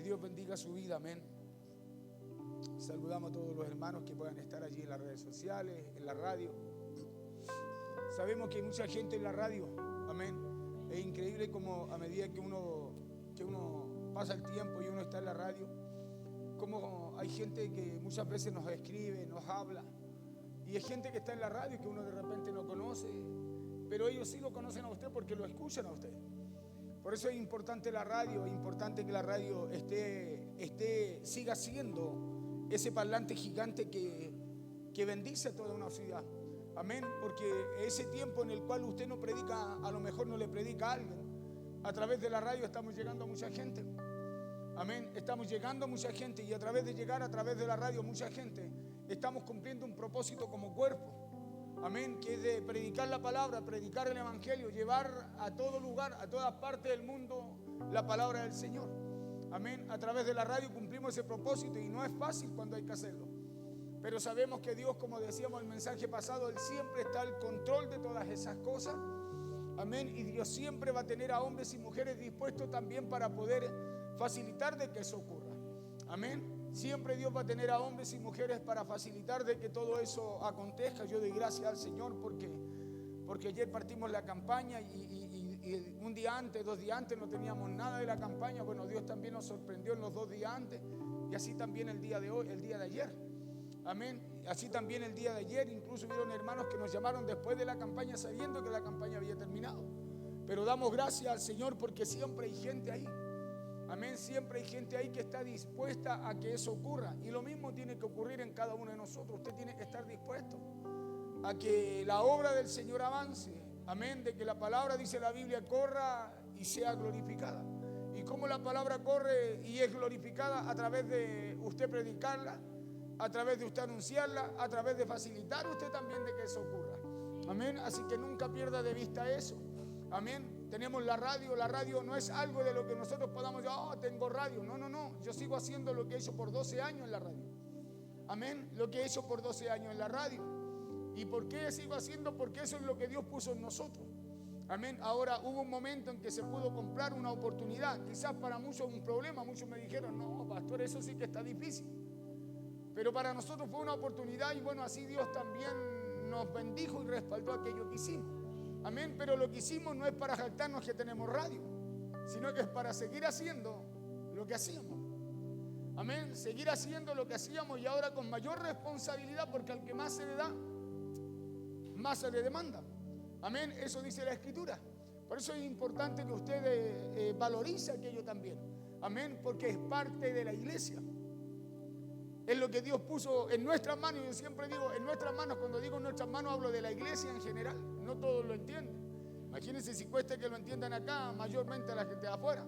Dios bendiga su vida, amén. Saludamos a todos los hermanos que puedan estar allí en las redes sociales, en la radio. Sabemos que hay mucha gente en la radio, amén. Es increíble como a medida que uno pasa el tiempo y uno está en la radio, como hay gente que muchas veces nos escribe, nos habla. Y hay gente que está en la radio que uno de repente no conoce, pero ellos sí lo conocen a usted porque lo escuchan a usted. Por eso es importante la radio, es importante que la radio siga siendo ese parlante gigante que bendice a toda una ciudad. Amén, porque ese tiempo en el cual usted no predica, a lo mejor no le predica a alguien. A través de la radio estamos llegando a mucha gente. Amén, estamos llegando a mucha gente y a través de llegar a través de la radio a mucha gente, estamos cumpliendo un propósito como cuerpo. Amén, que es de predicar la palabra, predicar el evangelio, llevar a todo lugar, a toda parte del mundo la palabra del Señor. Amén, a través de la radio cumplimos ese propósito y no es fácil cuando hay que hacerlo. Pero sabemos que Dios, como decíamos en el mensaje pasado, Él siempre está al control de todas esas cosas. Amén, y Dios siempre va a tener a hombres y mujeres dispuestos también para poder facilitar de que eso ocurra. Amén. Siempre Dios va a tener a hombres y mujeres para facilitar de que todo eso acontezca. Yo doy gracias al Señor porque ayer partimos la campaña y un día antes, 2 días antes no teníamos nada de la campaña. Bueno, Dios también nos sorprendió en los 2 días antes y así también el día de hoy, el día de ayer. Amén. Así también el día de ayer, incluso hubieron hermanos que nos llamaron después de la campaña sabiendo que la campaña había terminado. Pero damos gracias al Señor porque siempre hay gente ahí. Amén, siempre hay gente ahí que está dispuesta a que eso ocurra. Y lo mismo tiene que ocurrir en cada uno de nosotros. Usted tiene que estar dispuesto a que la obra del Señor avance. Amén, de que la palabra, dice la Biblia, corra y sea glorificada. Y cómo la palabra corre y es glorificada a través de usted predicarla, a través de usted anunciarla, a través de facilitar usted también de que eso ocurra. Amén, así que nunca pierda de vista eso. Amén. Tenemos la radio no es algo de lo que nosotros podamos decir, oh, tengo radio. No, yo sigo haciendo lo que he hecho por 12 años en la radio. Amén, lo que he hecho por 12 años en la radio. ¿Y por qué sigo haciendo? Porque eso es lo que Dios puso en nosotros. Amén, ahora hubo un momento en que se pudo comprar una oportunidad. Quizás para muchos un problema, muchos me dijeron, no, pastor, eso sí que está difícil. Pero para nosotros fue una oportunidad y bueno, así Dios también nos bendijo y respaldó aquello que hicimos. Amén, pero lo que hicimos no es para jactarnos que tenemos radio, sino que es para seguir haciendo lo que hacíamos. Amén, seguir haciendo lo que hacíamos y ahora con mayor responsabilidad porque al que más se le da, más se le demanda. Amén, eso dice la Escritura. Por eso es importante que usted valorice aquello también. Amén, porque es parte de la iglesia. Es lo que Dios puso en nuestras manos. Yo siempre digo en nuestras manos. Cuando digo en nuestras manos hablo de la iglesia en general. No todos lo entienden. Imagínense si cuesta que lo entiendan acá, mayormente a la gente de afuera.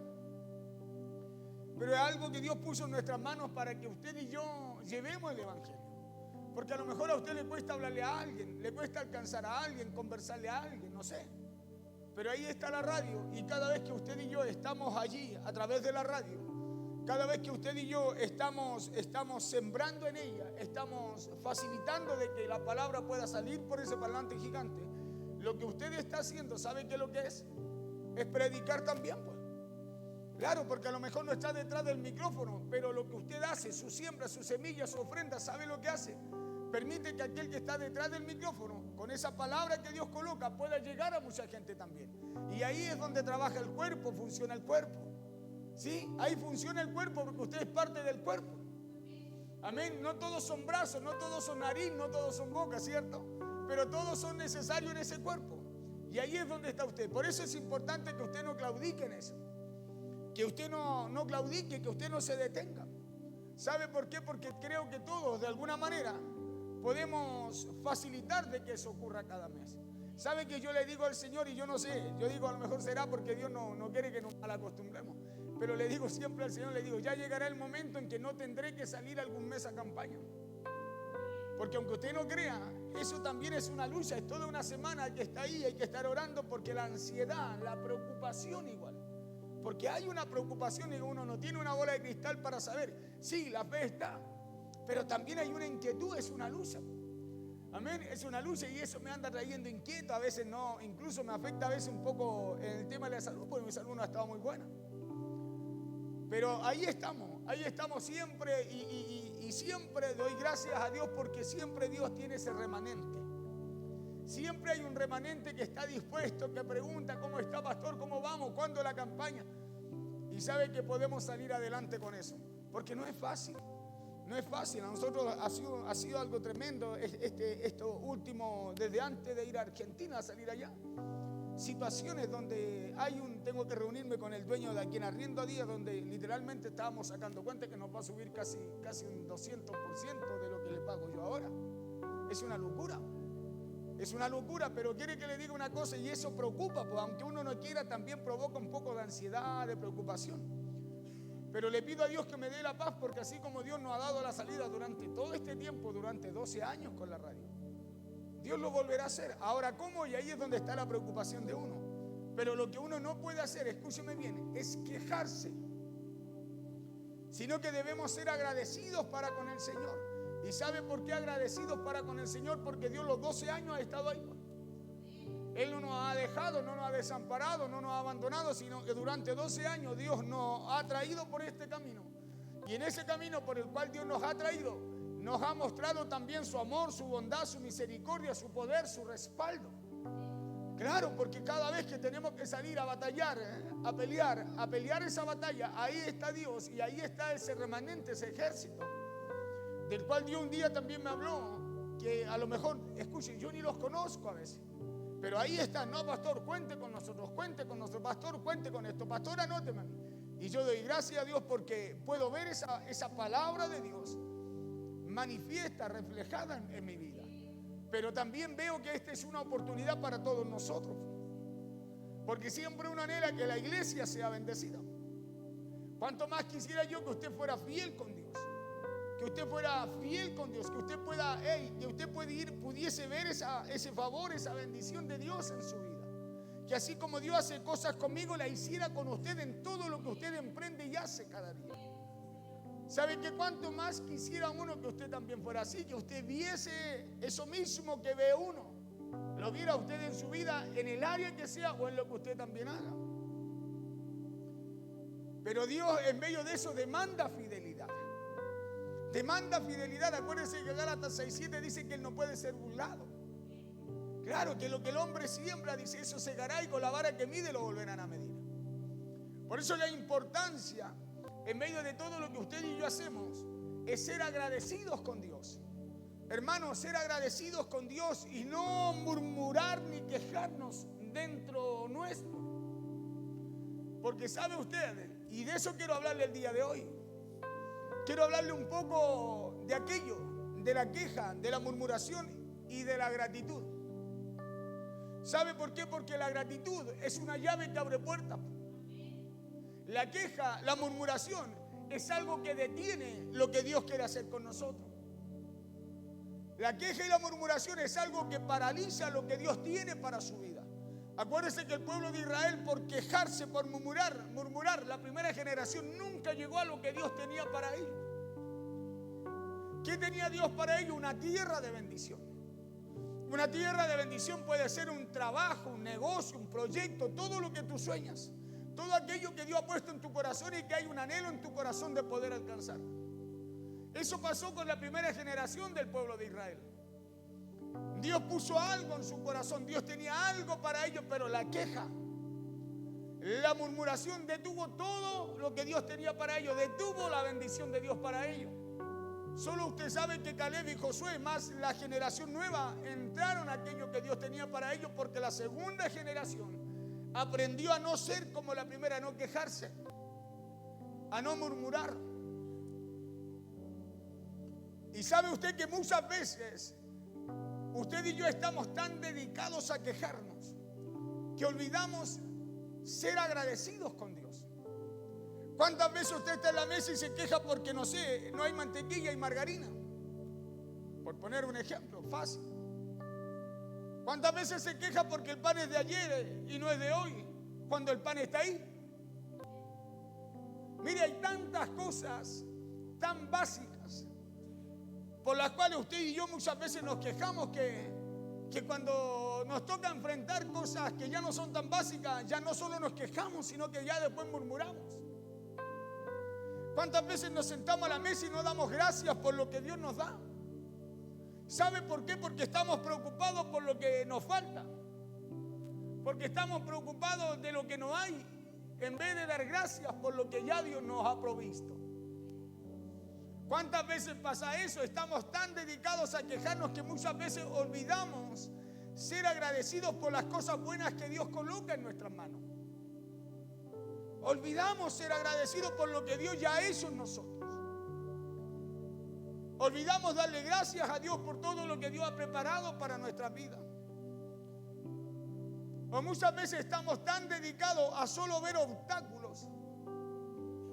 Pero es algo que Dios puso en nuestras manos para que usted y yo llevemos el evangelio. Porque a lo mejor a usted le cuesta hablarle a alguien, le cuesta alcanzar a alguien, conversarle a alguien, no sé. Pero ahí está la radio y cada vez que usted y yo estamos allí a través de la radio, cada vez que usted y yo estamos sembrando en ella, estamos facilitando de que la palabra pueda salir por ese parlante gigante, lo que usted está haciendo, ¿sabe qué es lo que es? Es predicar también, pues. Claro, porque a lo mejor no está detrás del micrófono, pero lo que usted hace, su siembra, su semilla, su ofrenda, ¿sabe lo que hace? Permite que aquel que está detrás del micrófono, con esa palabra que Dios coloca, pueda llegar a mucha gente también. Y ahí es donde trabaja el cuerpo, funciona el cuerpo. ¿Sí? Ahí funciona el cuerpo porque usted es parte del cuerpo. Amén. No todos son brazos, no todos son nariz, no todos son boca, ¿cierto? Pero todos son necesarios en ese cuerpo. Y ahí es donde está usted. Por eso es importante que usted no claudique en eso. Que usted no claudique, que usted no se detenga. ¿Sabe por qué? Porque creo que todos, de alguna manera, podemos facilitar de que eso ocurra cada mes. ¿Sabe que yo le digo al Señor y yo no sé? Yo digo, a lo mejor será porque Dios no quiere que nos malacostumbremos. Pero le digo siempre al Señor, le digo, ya llegará el momento en que no tendré que salir algún mes a campaña. Porque aunque usted no crea, eso también es una lucha, es toda una semana que está ahí, hay que estar orando porque la ansiedad, la preocupación igual. Porque hay una preocupación y uno no tiene una bola de cristal para saber. Sí, la fe está, pero también hay una inquietud, es una lucha. Amén, es una lucha y eso me anda trayendo inquieto, a veces no, incluso me afecta a veces un poco en el tema de la salud, porque mi salud no ha estado muy buena. Pero ahí estamos siempre y siempre doy gracias a Dios porque siempre Dios tiene ese remanente. Siempre hay un remanente que está dispuesto, que pregunta cómo está, pastor, cómo vamos, cuándo la campaña. Y sabe que podemos salir adelante con eso, porque no es fácil. No es fácil, a nosotros ha sido algo tremendo esto último, desde antes de ir a Argentina, a salir allá. Situaciones donde tengo que reunirme con el dueño de aquí en Arriendo a Día, donde literalmente estábamos sacando cuenta que nos va a subir casi un 200% de lo que le pago yo ahora. Es una locura, pero quiere que le diga una cosa y eso preocupa, pues aunque uno no quiera, también provoca un poco de ansiedad, de preocupación. Pero le pido a Dios que me dé la paz, porque así como Dios nos ha dado la salida durante todo este tiempo, durante 12 años con la radio, Dios lo volverá a hacer. Ahora, ¿cómo? Y ahí es donde está la preocupación de uno. Pero lo que uno no puede hacer, escúcheme bien, es quejarse, sino que debemos ser agradecidos para con el Señor. ¿Y sabe por qué agradecidos para con el Señor? Porque Dios los 12 años ha estado ahí. Él no nos ha dejado, no nos ha desamparado, no nos ha abandonado, sino que durante 12 años Dios nos ha traído por este camino. Y en ese camino por el cual Dios nos ha traído, nos ha mostrado también su amor, su bondad, su misericordia, su poder, su respaldo. Claro, porque cada vez que tenemos que salir a batallar, a pelear esa batalla, ahí está Dios y ahí está ese remanente, ese ejército, del cual Dios un día también me habló, que a lo mejor, escuchen, yo ni los conozco a veces. Pero ahí está, no, pastor, cuente con nosotros, pastor, cuente con esto, pastor, anóteme a mí. Y yo doy gracias a Dios porque puedo ver esa palabra de Dios manifiesta, reflejada en mi vida. Pero también veo que esta es una oportunidad para todos nosotros. Porque siempre uno anhela que la iglesia sea bendecida. Cuanto más quisiera yo que usted fuera fiel con Dios. Que usted fuera fiel con Dios, que usted pudiese ver ese favor, esa bendición de Dios en su vida. Que así como Dios hace cosas conmigo, la hiciera con usted en todo lo que usted emprende y hace cada día. ¿Sabe que cuánto más quisiera uno que usted también fuera así? Que usted viese eso mismo que ve uno. Lo viera usted en su vida, en el área que sea o en lo que usted también haga. Pero Dios en medio de eso demanda fidelidad. Demanda fidelidad. Acuérdense que Gálatas 6:7 dice que Él no puede ser burlado. Claro que lo que el hombre siembra, dice, eso segará, y con la vara que mide lo volverán a medir. Por eso la importancia en medio de todo lo que usted y yo hacemos es ser agradecidos con Dios. Hermanos, ser agradecidos con Dios y no murmurar ni quejarnos dentro nuestro. Porque sabe usted, y de eso quiero hablarle el día de hoy. Quiero hablarle un poco de aquello, de la queja, de la murmuración y de la gratitud. ¿Sabe por qué? Porque la gratitud es una llave que abre puertas. La queja, la murmuración es algo que detiene lo que Dios quiere hacer con nosotros. La queja y la murmuración es algo que paraliza lo que Dios tiene para su vida. Acuérdense que el pueblo de Israel, por quejarse, por murmurar, la primera generación nunca llegó a lo que Dios tenía para ellos. ¿Qué tenía Dios para ellos? Una tierra de bendición. Una tierra de bendición puede ser un trabajo, un negocio, un proyecto, todo lo que tú sueñas. Todo aquello que Dios ha puesto en tu corazón y que hay un anhelo en tu corazón de poder alcanzar. Eso pasó con la primera generación del pueblo de Israel. Dios puso algo en su corazón, Dios tenía algo para ellos, pero la queja, la murmuración detuvo todo lo que Dios tenía para ellos, detuvo la bendición de Dios para ellos. Solo usted sabe que Caleb y Josué, más la generación nueva, entraron a aquello que Dios tenía para ellos, porque la segunda generación aprendió a no ser como la primera, a no quejarse, a no murmurar. Y sabe usted que muchas veces usted y yo estamos tan dedicados a quejarnos que olvidamos ser agradecidos con Dios. ¿Cuántas veces usted está en la mesa y se queja porque no hay mantequilla y margarina? Por poner un ejemplo fácil. ¿Cuántas veces se queja porque el pan es de ayer y no es de hoy, cuando el pan está ahí? Mire, hay tantas cosas tan básicas por las cuales usted y yo muchas veces nos quejamos que cuando nos toca enfrentar cosas que ya no son tan básicas, ya no solo nos quejamos, sino que ya después murmuramos. ¿Cuántas veces nos sentamos a la mesa y no damos gracias por lo que Dios nos da? ¿Sabe por qué? Porque estamos preocupados por lo que nos falta. Porque estamos preocupados de lo que no hay, en vez de dar gracias por lo que ya Dios nos ha provisto. ¿Cuántas veces pasa eso? Estamos tan dedicados a quejarnos que muchas veces olvidamos ser agradecidos por las cosas buenas que Dios coloca en nuestras manos. Olvidamos ser agradecidos por lo que Dios ya ha hecho en nosotros. Olvidamos darle gracias a Dios por todo lo que Dios ha preparado para nuestras vidas. O muchas veces estamos tan dedicados a solo ver obstáculos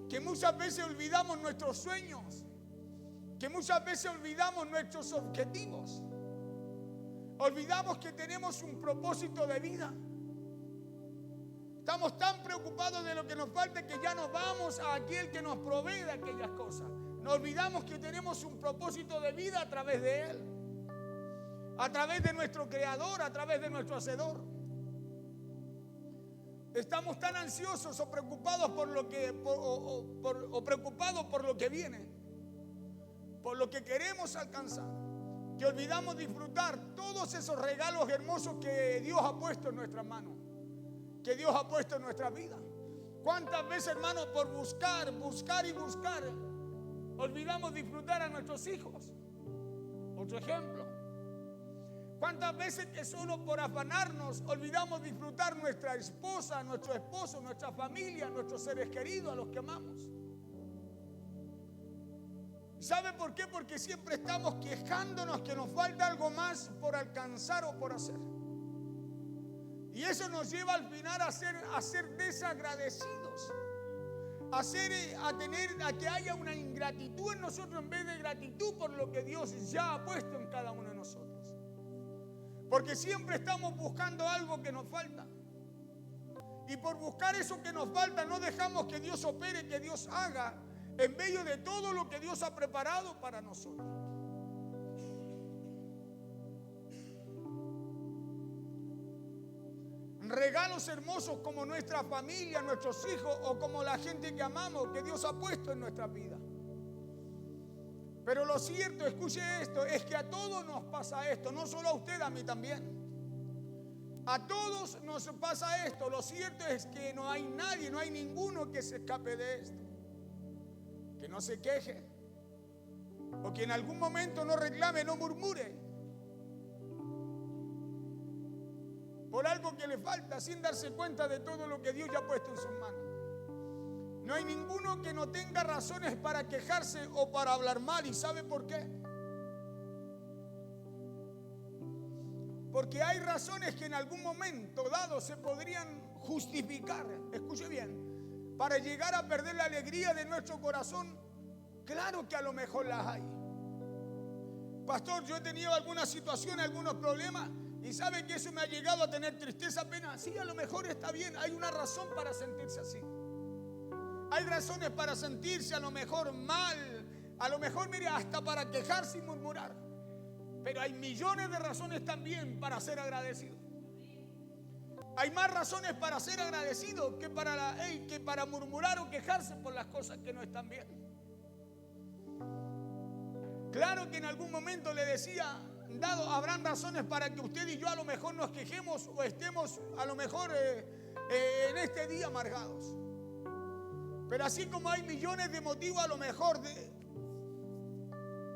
que muchas veces olvidamos nuestros sueños, que muchas veces olvidamos nuestros objetivos. Olvidamos que tenemos un propósito de vida. Estamos tan preocupados de lo que nos falta que ya nos vamos a aquel que nos provee de aquellas cosas. Nos olvidamos que tenemos un propósito de vida a través de Él, a través de nuestro Creador, a través de nuestro Hacedor. Estamos tan ansiosos o preocupados por lo que preocupados por lo que viene, por lo que queremos alcanzar, que olvidamos disfrutar todos esos regalos hermosos que Dios ha puesto en nuestras manos, que Dios ha puesto en nuestra vida. ¿Cuántas veces, hermanos, por buscar y buscar, olvidamos disfrutar a nuestros hijos? Otro ejemplo. ¿Cuántas veces que solo por afanarnos olvidamos disfrutar nuestra esposa, nuestro esposo, nuestra familia, nuestros seres queridos, a los que amamos? ¿Sabe por qué? Porque siempre estamos quejándonos que nos falta algo más por alcanzar o por hacer. Y eso nos lleva al final a ser desagradecidos, a que haya una ingratitud en nosotros en vez de gratitud por lo que Dios ya ha puesto en cada uno de nosotros. Porque siempre estamos buscando algo que nos falta. Y por buscar eso que nos falta no dejamos que Dios opere, que Dios haga en medio de todo lo que Dios ha preparado para nosotros. Regalos hermosos como nuestra familia, nuestros hijos o como la gente que amamos, que Dios ha puesto en nuestra vida. Pero lo cierto, escuche esto, es que a todos nos pasa esto, no solo a usted, a mí también. A todos nos pasa esto. Lo cierto es que no hay nadie, no hay ninguno que se escape de esto, que no se queje, o que en algún momento no reclame, no murmure por algo que le falta, sin darse cuenta de todo lo que Dios ya ha puesto en sus manos. No hay ninguno que no tenga razones para quejarse o para hablar mal. ¿Y sabe por qué? Porque hay razones que en algún momento dado se podrían justificar. Escuche bien. Para llegar a perder la alegría de nuestro corazón, claro que a lo mejor las hay. Pastor, yo he tenido algunas situaciones, algunos problemas, y sabe que eso me ha llegado a tener tristeza, pena. Sí, a lo mejor está bien, hay una razón para sentirse así. Hay razones para sentirse a lo mejor mal, a lo mejor, mire, hasta para quejarse y murmurar. Pero hay millones de razones también para ser agradecido. Hay más razones para ser agradecido que para murmurar o quejarse por las cosas que no están bien. Claro que en algún momento le decía, habrán razones para que usted y yo a lo mejor nos quejemos o estemos a lo mejor en este día amargados. Pero así como hay millones de motivos a lo mejor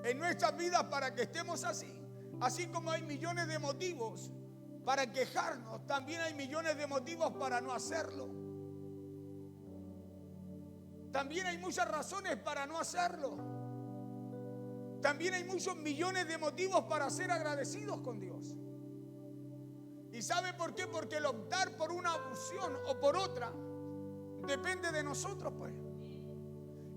en nuestras vidas para que estemos así como hay millones de motivos para quejarnos, también hay millones de motivos para no hacerlo. También hay muchas razones para no hacerlo. También hay muchos millones de motivos para ser agradecidos con Dios. ¿Y sabe por qué? Porque el optar por una opción o por otra depende de nosotros, pues.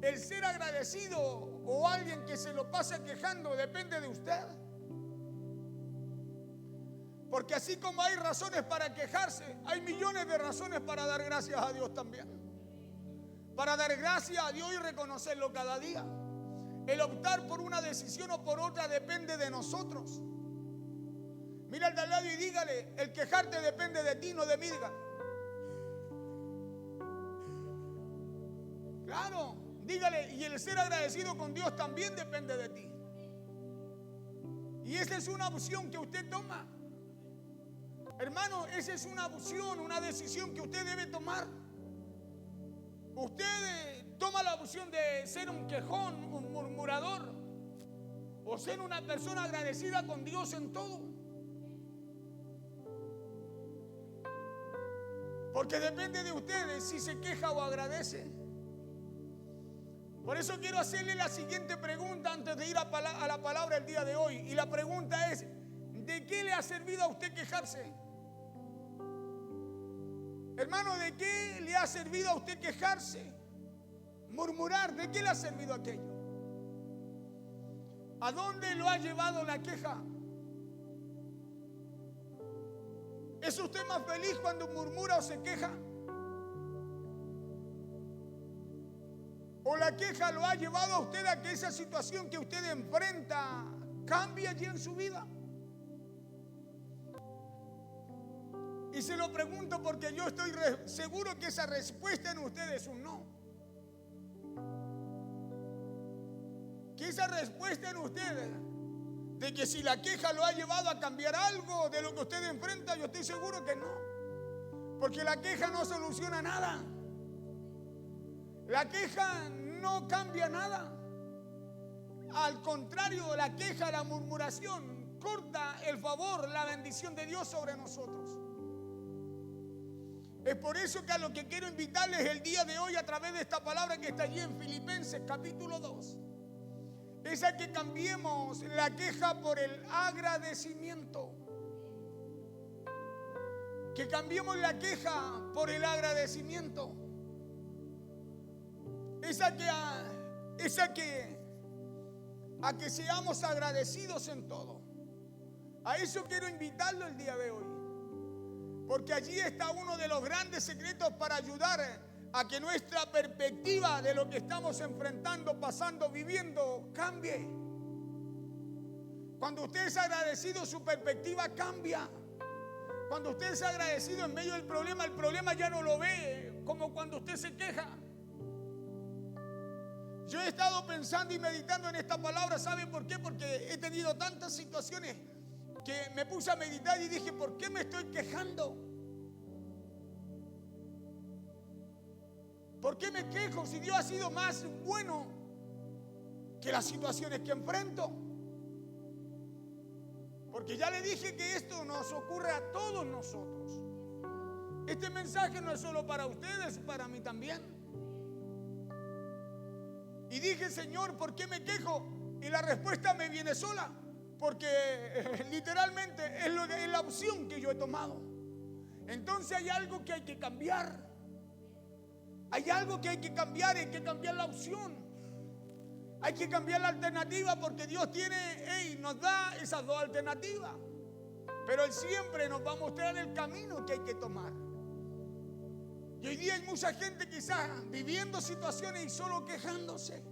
El ser agradecido o alguien que se lo pase quejando depende de usted. Porque así como hay razones para quejarse, hay millones de razones para dar gracias a Dios también. Para dar gracias a Dios y reconocerlo cada día. El optar por una decisión o por otra depende de nosotros. Mira al de al lado y dígale, el quejarte depende de ti, no de mí. Claro, Dígale, y el ser agradecido con Dios también depende de ti. Y esa es una opción que usted toma. Hermano, esa es una opción, una decisión que usted debe tomar. Usted toma la opción de ser un quejón, un murmurador, o ser una persona agradecida con Dios en todo. Porque depende de ustedes si se queja o agradece. Por eso quiero hacerle la siguiente pregunta antes de ir a la palabra el día de hoy. Y la pregunta es, ¿de qué le ha servido a usted quejarse? Hermano, ¿de qué le ha servido a usted quejarse? Murmurar, ¿de qué le ha servido aquello? ¿A dónde lo ha llevado la queja? ¿Es usted más feliz cuando murmura o se queja? ¿O la queja lo ha llevado a usted a que esa situación que usted enfrenta cambie allí en su vida? Y se lo pregunto porque yo estoy seguro que esa respuesta en usted es un no. Que esa respuesta en usted de que si la queja lo ha llevado a cambiar algo de lo que usted enfrenta, yo estoy seguro que no. Porque la queja no soluciona nada. La queja no cambia nada. Al contrario, la queja, la murmuración corta el favor, la bendición de Dios sobre nosotros. Es por eso que a lo que quiero invitarles el día de hoy a través de esta palabra que está allí en Filipenses capítulo 2 es a que cambiemos la queja por el agradecimiento. Que cambiemos la queja por el agradecimiento. A que seamos agradecidos en todo. A eso quiero invitarlo el día de hoy. Porque allí está uno de los grandes secretos para ayudar a que nuestra perspectiva de lo que estamos enfrentando, pasando, viviendo, cambie. Cuando usted es agradecido, su perspectiva cambia. Cuando usted es agradecido en medio del problema, el problema ya no lo ve como cuando usted se queja. Yo he estado pensando y meditando en esta palabra, ¿saben por qué? Porque he tenido tantas situaciones que me puse a meditar y dije, ¿por qué me estoy quejando? ¿Por qué me quejo si Dios ha sido más bueno que las situaciones que enfrento? Porque ya le dije que esto nos ocurre a todos nosotros. Este mensaje no es solo para ustedes, es para mí también. Y dije, Señor, ¿por qué me quejo? Y la respuesta me viene sola. Porque literalmente es la opción que yo he tomado. Entonces hay algo que hay que cambiar. Hay algo que hay que cambiar la opción. Hay que cambiar la alternativa porque Dios nos da esas dos alternativas. Pero Él siempre nos va a mostrar el camino que hay que tomar. Y hoy día hay mucha gente quizás viviendo situaciones y solo quejándose.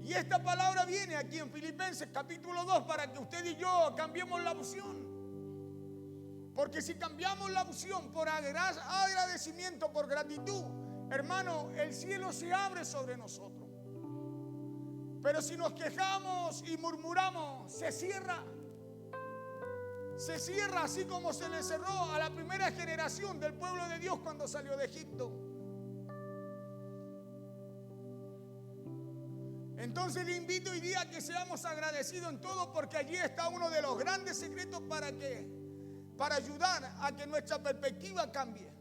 Y esta palabra viene aquí en Filipenses capítulo 2 para que usted y yo cambiemos la opción. Porque si cambiamos la opción por agradecimiento, por gratitud, hermano, el cielo se abre sobre nosotros. Pero si nos quejamos y murmuramos, se cierra. Se cierra así como se le cerró a la primera generación del pueblo de Dios cuando salió de Egipto. Entonces le invito hoy día a que seamos agradecidos en todo, porque allí está uno de los grandes secretos para ayudar a que nuestra perspectiva cambie.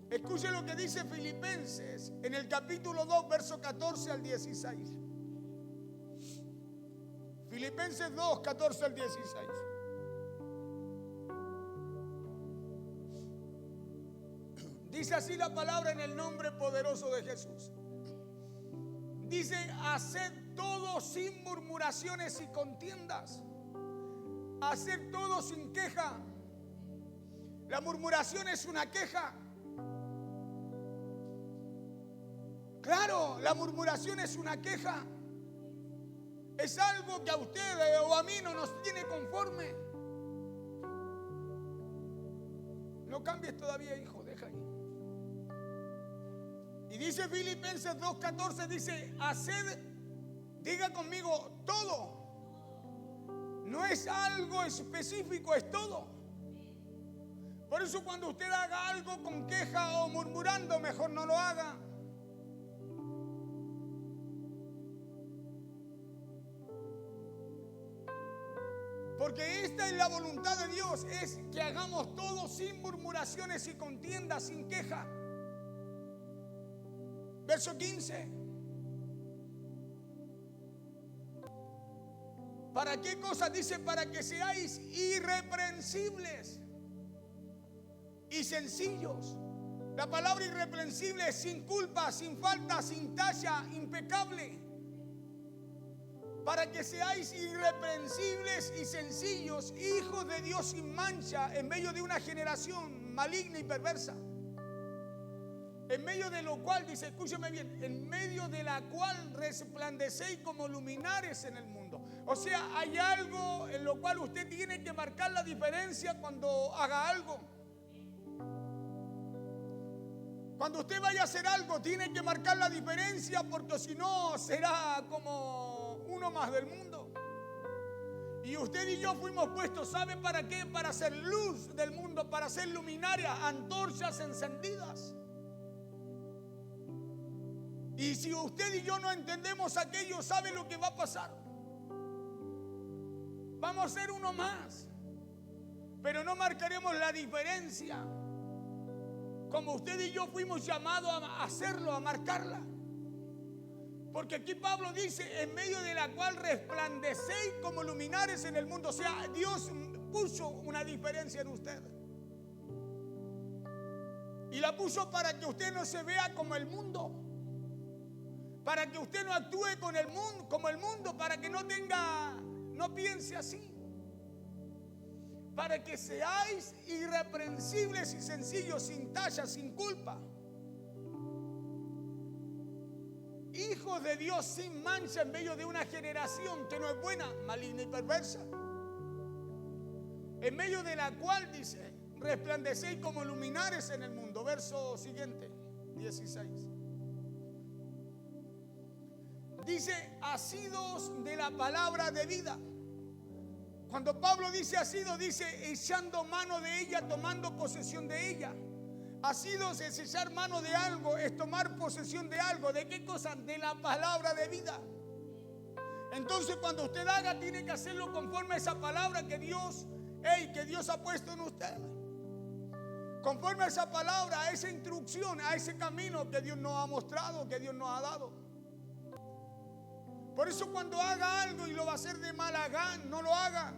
Escuche lo que dice Filipenses en el capítulo 2, verso 14 al 16. Filipenses 2, 14 al 16. Dice así la palabra en el nombre poderoso de Jesús. Dice, haced todo sin murmuraciones y contiendas. Haced todo sin queja. La murmuración es una queja. Claro, la murmuración es una queja. Es algo que a usted o a mí no nos tiene conforme. No cambies todavía, hijo, deja ahí. Y dice Filipenses 2:14, dice, haced, diga conmigo, todo. No es algo específico, es todo. Por eso cuando usted haga algo con queja o murmurando, mejor no lo haga. Porque esta es la voluntad de Dios, es que hagamos todo sin murmuraciones y contiendas, sin queja. Verso 15. ¿Para qué cosa? Dice, para que seáis irreprensibles y sencillos. La palabra irreprensible es sin culpa, sin falta, sin tacha, impecable. Para que seáis irreprensibles y sencillos, hijos de Dios sin mancha, en medio de una generación maligna y perversa. En medio de lo cual, dice, escúcheme bien, en medio de la cual resplandecéis como luminares en el mundo. O sea, hay algo en lo cual usted tiene que marcar la diferencia cuando haga algo. Cuando usted vaya a hacer algo, tiene que marcar la diferencia, porque si no, será como uno más del mundo. Y usted y yo fuimos puestos, ¿sabe para qué? Para ser luz del mundo, para ser luminaria, antorchas encendidas. Y si usted y yo no entendemos aquello, ¿sabe lo que va a pasar? Vamos a ser uno más, pero no marcaremos la diferencia como usted y yo fuimos llamados a hacerlo, a marcarla. Porque aquí Pablo dice, en medio de la cual resplandecéis como luminares en el mundo. O sea, Dios puso una diferencia en usted. Y la puso para que usted no se vea como el mundo. Para que usted no actúe con el mundo, como el mundo, para que no piense así. Para que seáis irreprensibles y sencillos, sin tacha, sin culpa. Hijos de Dios sin mancha en medio de una generación que no es buena, maligna y perversa. En medio de la cual, dice, resplandecéis como luminares en el mundo. Verso siguiente, 16. Dice, asidos de la palabra de vida. Cuando Pablo dice asidos, dice echando mano de ella, tomando posesión de ella. Asidos es echar mano de algo, es tomar posesión de algo. ¿De qué cosa? De la palabra de vida. Entonces cuando usted haga, tiene que hacerlo conforme a esa palabra que Dios ha puesto en usted. Conforme a esa palabra, a esa instrucción, a ese camino que Dios nos ha mostrado, que Dios nos ha dado. Por eso cuando haga algo y lo va a hacer de mala gana, no lo haga.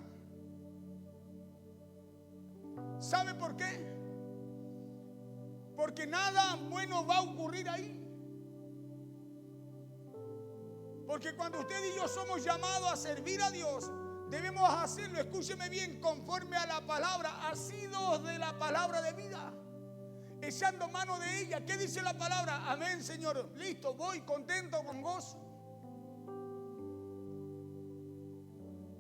¿Sabe por qué? Porque nada bueno va a ocurrir ahí. Porque cuando usted y yo somos llamados a servir a Dios, debemos hacerlo, escúcheme bien, conforme a la palabra, asidos de la palabra de vida, echando mano de ella. ¿Qué dice la palabra? Amén, Señor. Listo, voy contento, con gozo.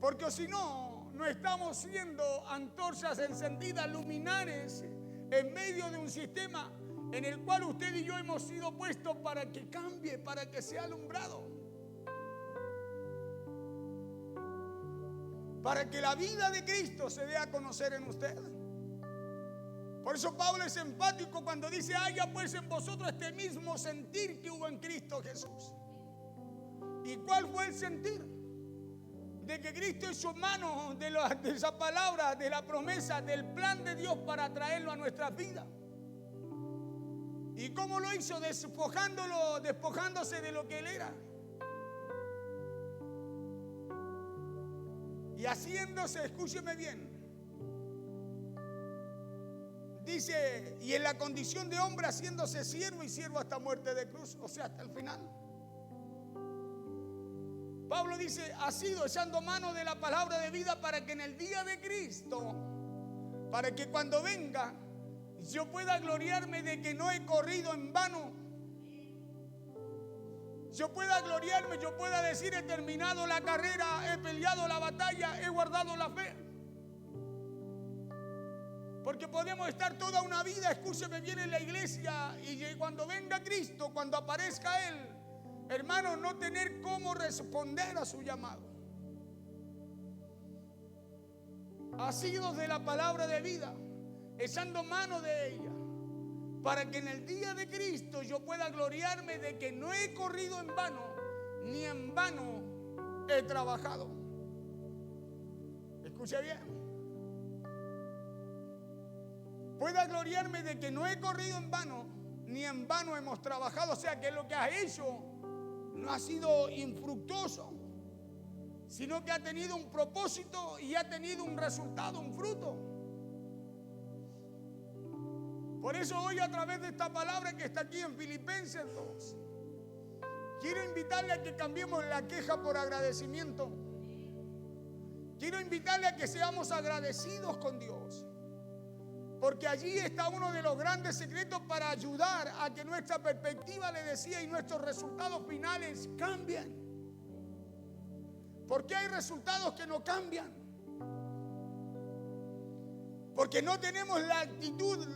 Porque si no, no estamos siendo antorchas encendidas, luminares, en medio de un sistema en el cual usted y yo hemos sido puestos para que cambie, para que sea alumbrado. Para que la vida de Cristo se dé a conocer en usted. Por eso Pablo es enfático cuando dice, haya pues en vosotros este mismo sentir que hubo en Cristo Jesús. ¿Y cuál fue el sentir? De que Cristo echó mano de esa palabra, de la promesa, del plan de Dios para traerlo a nuestras vidas. ¿Y cómo lo hizo? Despojándose de lo que él era. Y haciéndose, escúcheme bien, dice, y en la condición de hombre haciéndose siervo y siervo hasta muerte de cruz, o sea, hasta el final. Pablo dice, ha sido echando mano de la palabra de vida para que en el día de Cristo, para que cuando venga, yo pueda gloriarme de que no he corrido en vano. Yo pueda gloriarme, yo pueda decir, he terminado la carrera, he peleado la batalla, he guardado la fe. Porque podemos estar toda una vida, escúcheme bien, en la iglesia, y cuando venga Cristo, cuando aparezca Él, hermano, no tener cómo responder a su llamado. Asidos de la palabra de vida, echando mano de ella, para que en el día de Cristo yo pueda gloriarme de que no he corrido en vano, ni en vano he trabajado. Escuche bien. Pueda gloriarme de que no he corrido en vano, ni en vano hemos trabajado. O sea, que lo que has hecho no ha sido infructuoso, sino que ha tenido un propósito y ha tenido un resultado, un fruto. Por eso hoy, a través de esta palabra que está aquí en Filipenses 2, quiero invitarle a que cambiemos la queja por agradecimiento. Quiero invitarle a que seamos agradecidos con Dios. Porque allí está uno de los grandes secretos para ayudar a que nuestra perspectiva, le decía, y nuestros resultados finales cambien. ¿Por qué hay resultados que no cambian? Porque no tenemos la actitud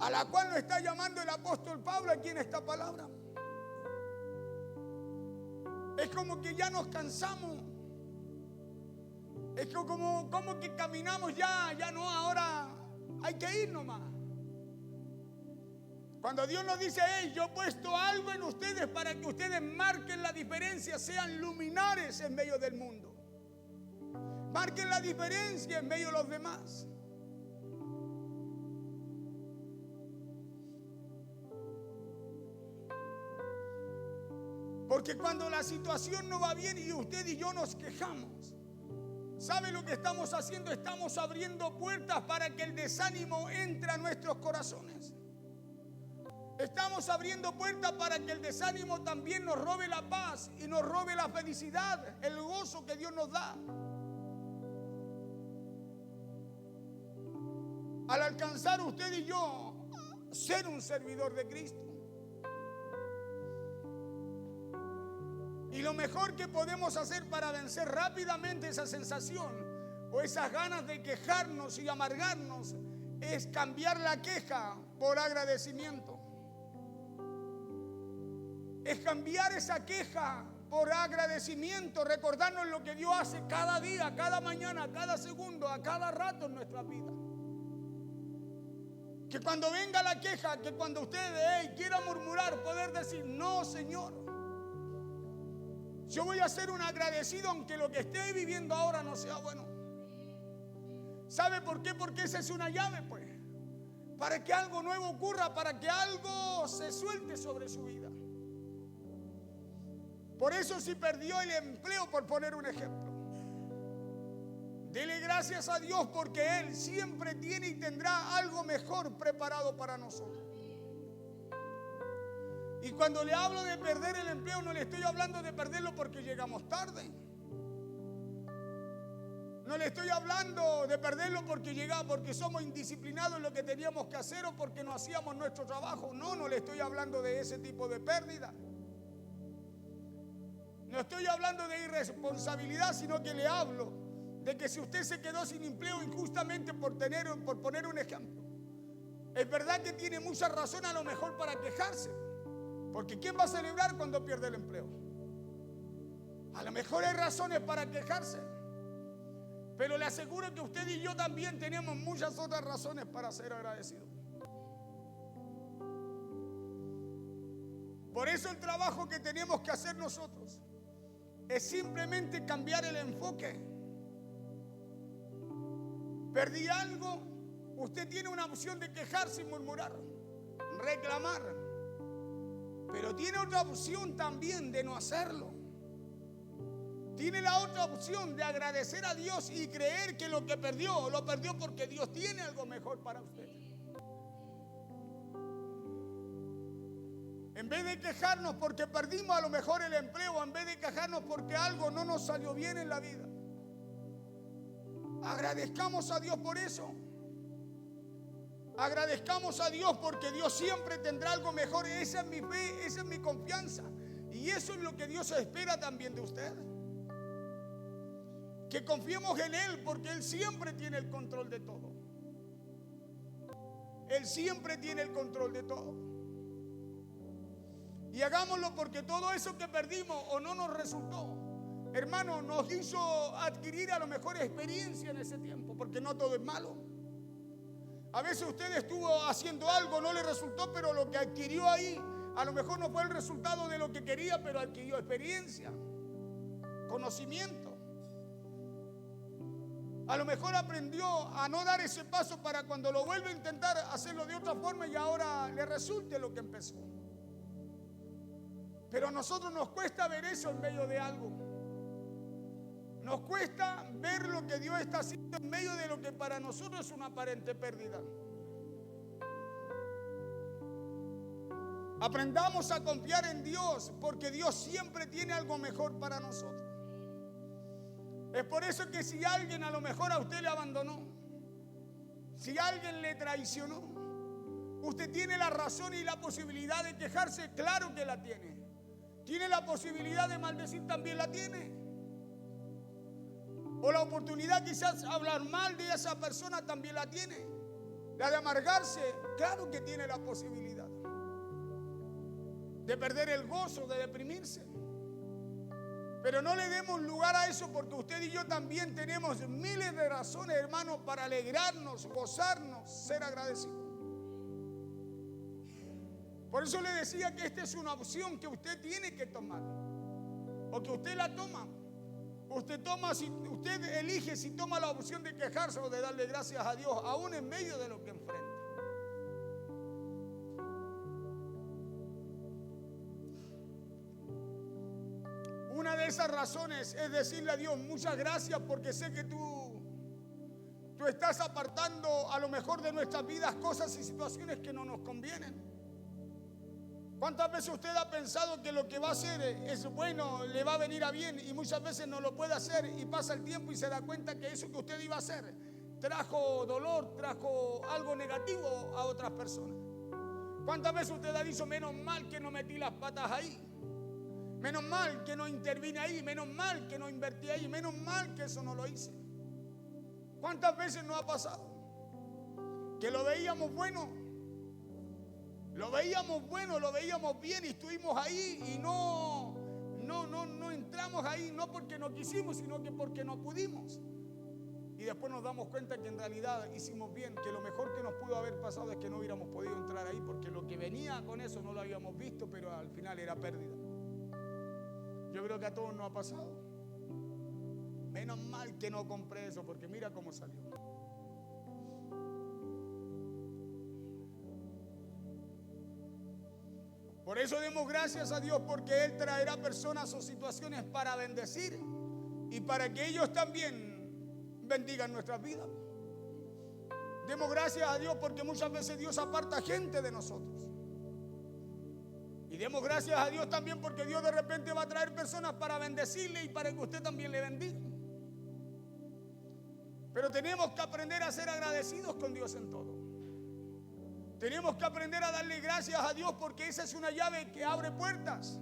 a la cual nos está llamando el apóstol Pablo aquí en esta palabra. Es como que ya nos cansamos. Es como que caminamos ya no, ahora hay que ir nomás. Cuando Dios nos dice, hey, yo he puesto algo en ustedes para que ustedes marquen la diferencia, sean luminares en medio del mundo. Marquen la diferencia en medio de los demás. Porque cuando la situación no va bien y usted y yo nos quejamos, ¿sabe lo que estamos haciendo? Estamos abriendo puertas para que el desánimo entre a nuestros corazones. Estamos abriendo puertas para que el desánimo también nos robe la paz y nos robe la felicidad, el gozo que Dios nos da. Al alcanzar usted y yo ser un servidor de Cristo. Y lo mejor que podemos hacer para vencer rápidamente esa sensación o esas ganas de quejarnos y amargarnos es cambiar la queja por agradecimiento. Es cambiar esa queja por agradecimiento, recordarnos lo que Dios hace cada día, cada mañana, cada segundo, a cada rato en nuestra vida. Que cuando venga la queja, que cuando usted quiera murmurar, poder decir, no, Señor, yo voy a ser un agradecido aunque lo que esté viviendo ahora no sea bueno. ¿Sabe por qué? Porque esa es una llave, pues, para que algo nuevo ocurra, para que algo se suelte sobre su vida. Por eso, si perdió el empleo, por poner un ejemplo, dele gracias a Dios, porque Él siempre tiene y tendrá algo mejor preparado para nosotros. Y cuando le hablo de perder el empleo, no le estoy hablando de perderlo porque llegamos tarde. No le estoy hablando de perderlo porque somos indisciplinados en lo que teníamos que hacer o porque no hacíamos nuestro trabajo. No le estoy hablando de ese tipo de pérdida. No estoy hablando de irresponsabilidad, sino que le hablo de que si usted se quedó sin empleo injustamente por poner un ejemplo, es verdad que tiene mucha razón a lo mejor para quejarse. Porque ¿quién va a celebrar cuando pierde el empleo? A lo mejor hay razones para quejarse. Pero le aseguro que usted y yo también tenemos muchas otras razones para ser agradecidos. Por eso el trabajo que tenemos que hacer nosotros es simplemente cambiar el enfoque. Perdí algo, usted tiene una opción de quejarse y murmurar, reclamar. Pero tiene otra opción también de no hacerlo. Tiene la otra opción de agradecer a Dios y creer que lo que perdió, lo perdió porque Dios tiene algo mejor para usted. En vez de quejarnos porque perdimos a lo mejor el empleo, en vez de quejarnos porque algo no nos salió bien en la vida, agradezcamos a Dios por eso. Agradezcamos a Dios porque Dios siempre tendrá algo mejor. Esa es mi fe, esa es mi confianza. Y eso es lo que Dios espera también de usted. Que confiemos en Él porque Él siempre tiene el control de todo. Él siempre tiene el control de todo. Y hagámoslo porque todo eso que perdimos o no nos resultó, hermano, nos hizo adquirir a lo mejor experiencia en ese tiempo, porque no todo es malo. A veces usted estuvo haciendo algo, no le resultó, pero lo que adquirió ahí a lo mejor no fue el resultado de lo que quería, pero adquirió experiencia, conocimiento. A lo mejor aprendió a no dar ese paso para cuando lo vuelva a intentar hacerlo de otra forma y ahora le resulte lo que empezó. Pero a nosotros nos cuesta ver eso en medio de algo. Nos cuesta ver lo que Dios está haciendo en medio de lo que para nosotros es una aparente pérdida. Aprendamos a confiar en Dios, porque Dios siempre tiene algo mejor para nosotros. Es por eso que si alguien a lo mejor a usted le abandonó, si alguien le traicionó, usted tiene la razón y la posibilidad de quejarse, claro que la tiene. Tiene la posibilidad de maldecir, también la tiene. O la oportunidad quizás hablar mal de esa persona, también la tiene. La de amargarse, claro que tiene la posibilidad. De perder el gozo, de deprimirse. Pero no le demos lugar a eso, porque usted y yo también tenemos miles de razones, hermanos, para alegrarnos, gozarnos, ser agradecidos. Por eso le decía que esta es una opción que usted tiene que tomar, o que usted la toma. Usted elige si toma la opción de quejarse o de darle gracias a Dios, aún en medio de lo que enfrenta. Una de esas razones es decirle a Dios muchas gracias, porque sé que tú estás apartando a lo mejor de nuestras vidas cosas y situaciones que no nos convienen. ¿Cuántas veces usted ha pensado que lo que va a hacer es bueno, le va a venir a bien, y muchas veces no lo puede hacer y pasa el tiempo y se da cuenta que eso que usted iba a hacer trajo dolor, trajo algo negativo a otras personas? ¿Cuántas veces usted ha dicho, menos mal que no metí las patas ahí? Menos mal que no intervine ahí, menos mal que no invertí ahí, menos mal que eso no lo hice. ¿Cuántas veces nos ha pasado? Que lo veíamos bueno, lo veíamos bien y estuvimos ahí y no entramos ahí, no porque no quisimos, sino que porque no pudimos. Y después nos damos cuenta que en realidad hicimos bien, que lo mejor que nos pudo haber pasado es que no hubiéramos podido entrar ahí, porque lo que venía con eso no lo habíamos visto, pero al final era pérdida. Yo creo que a todos nos ha pasado. Menos mal que no compré eso, porque mira cómo salió. Por eso demos gracias a Dios, porque Él traerá personas o situaciones para bendecir y para que ellos también bendigan nuestras vidas. Demos gracias a Dios porque muchas veces Dios aparta gente de nosotros. Y demos gracias a Dios también porque Dios de repente va a traer personas para bendecirle y para que usted también le bendiga. Pero tenemos que aprender a ser agradecidos con Dios en todo. Tenemos que aprender a darle gracias a Dios, porque esa es una llave que abre puertas.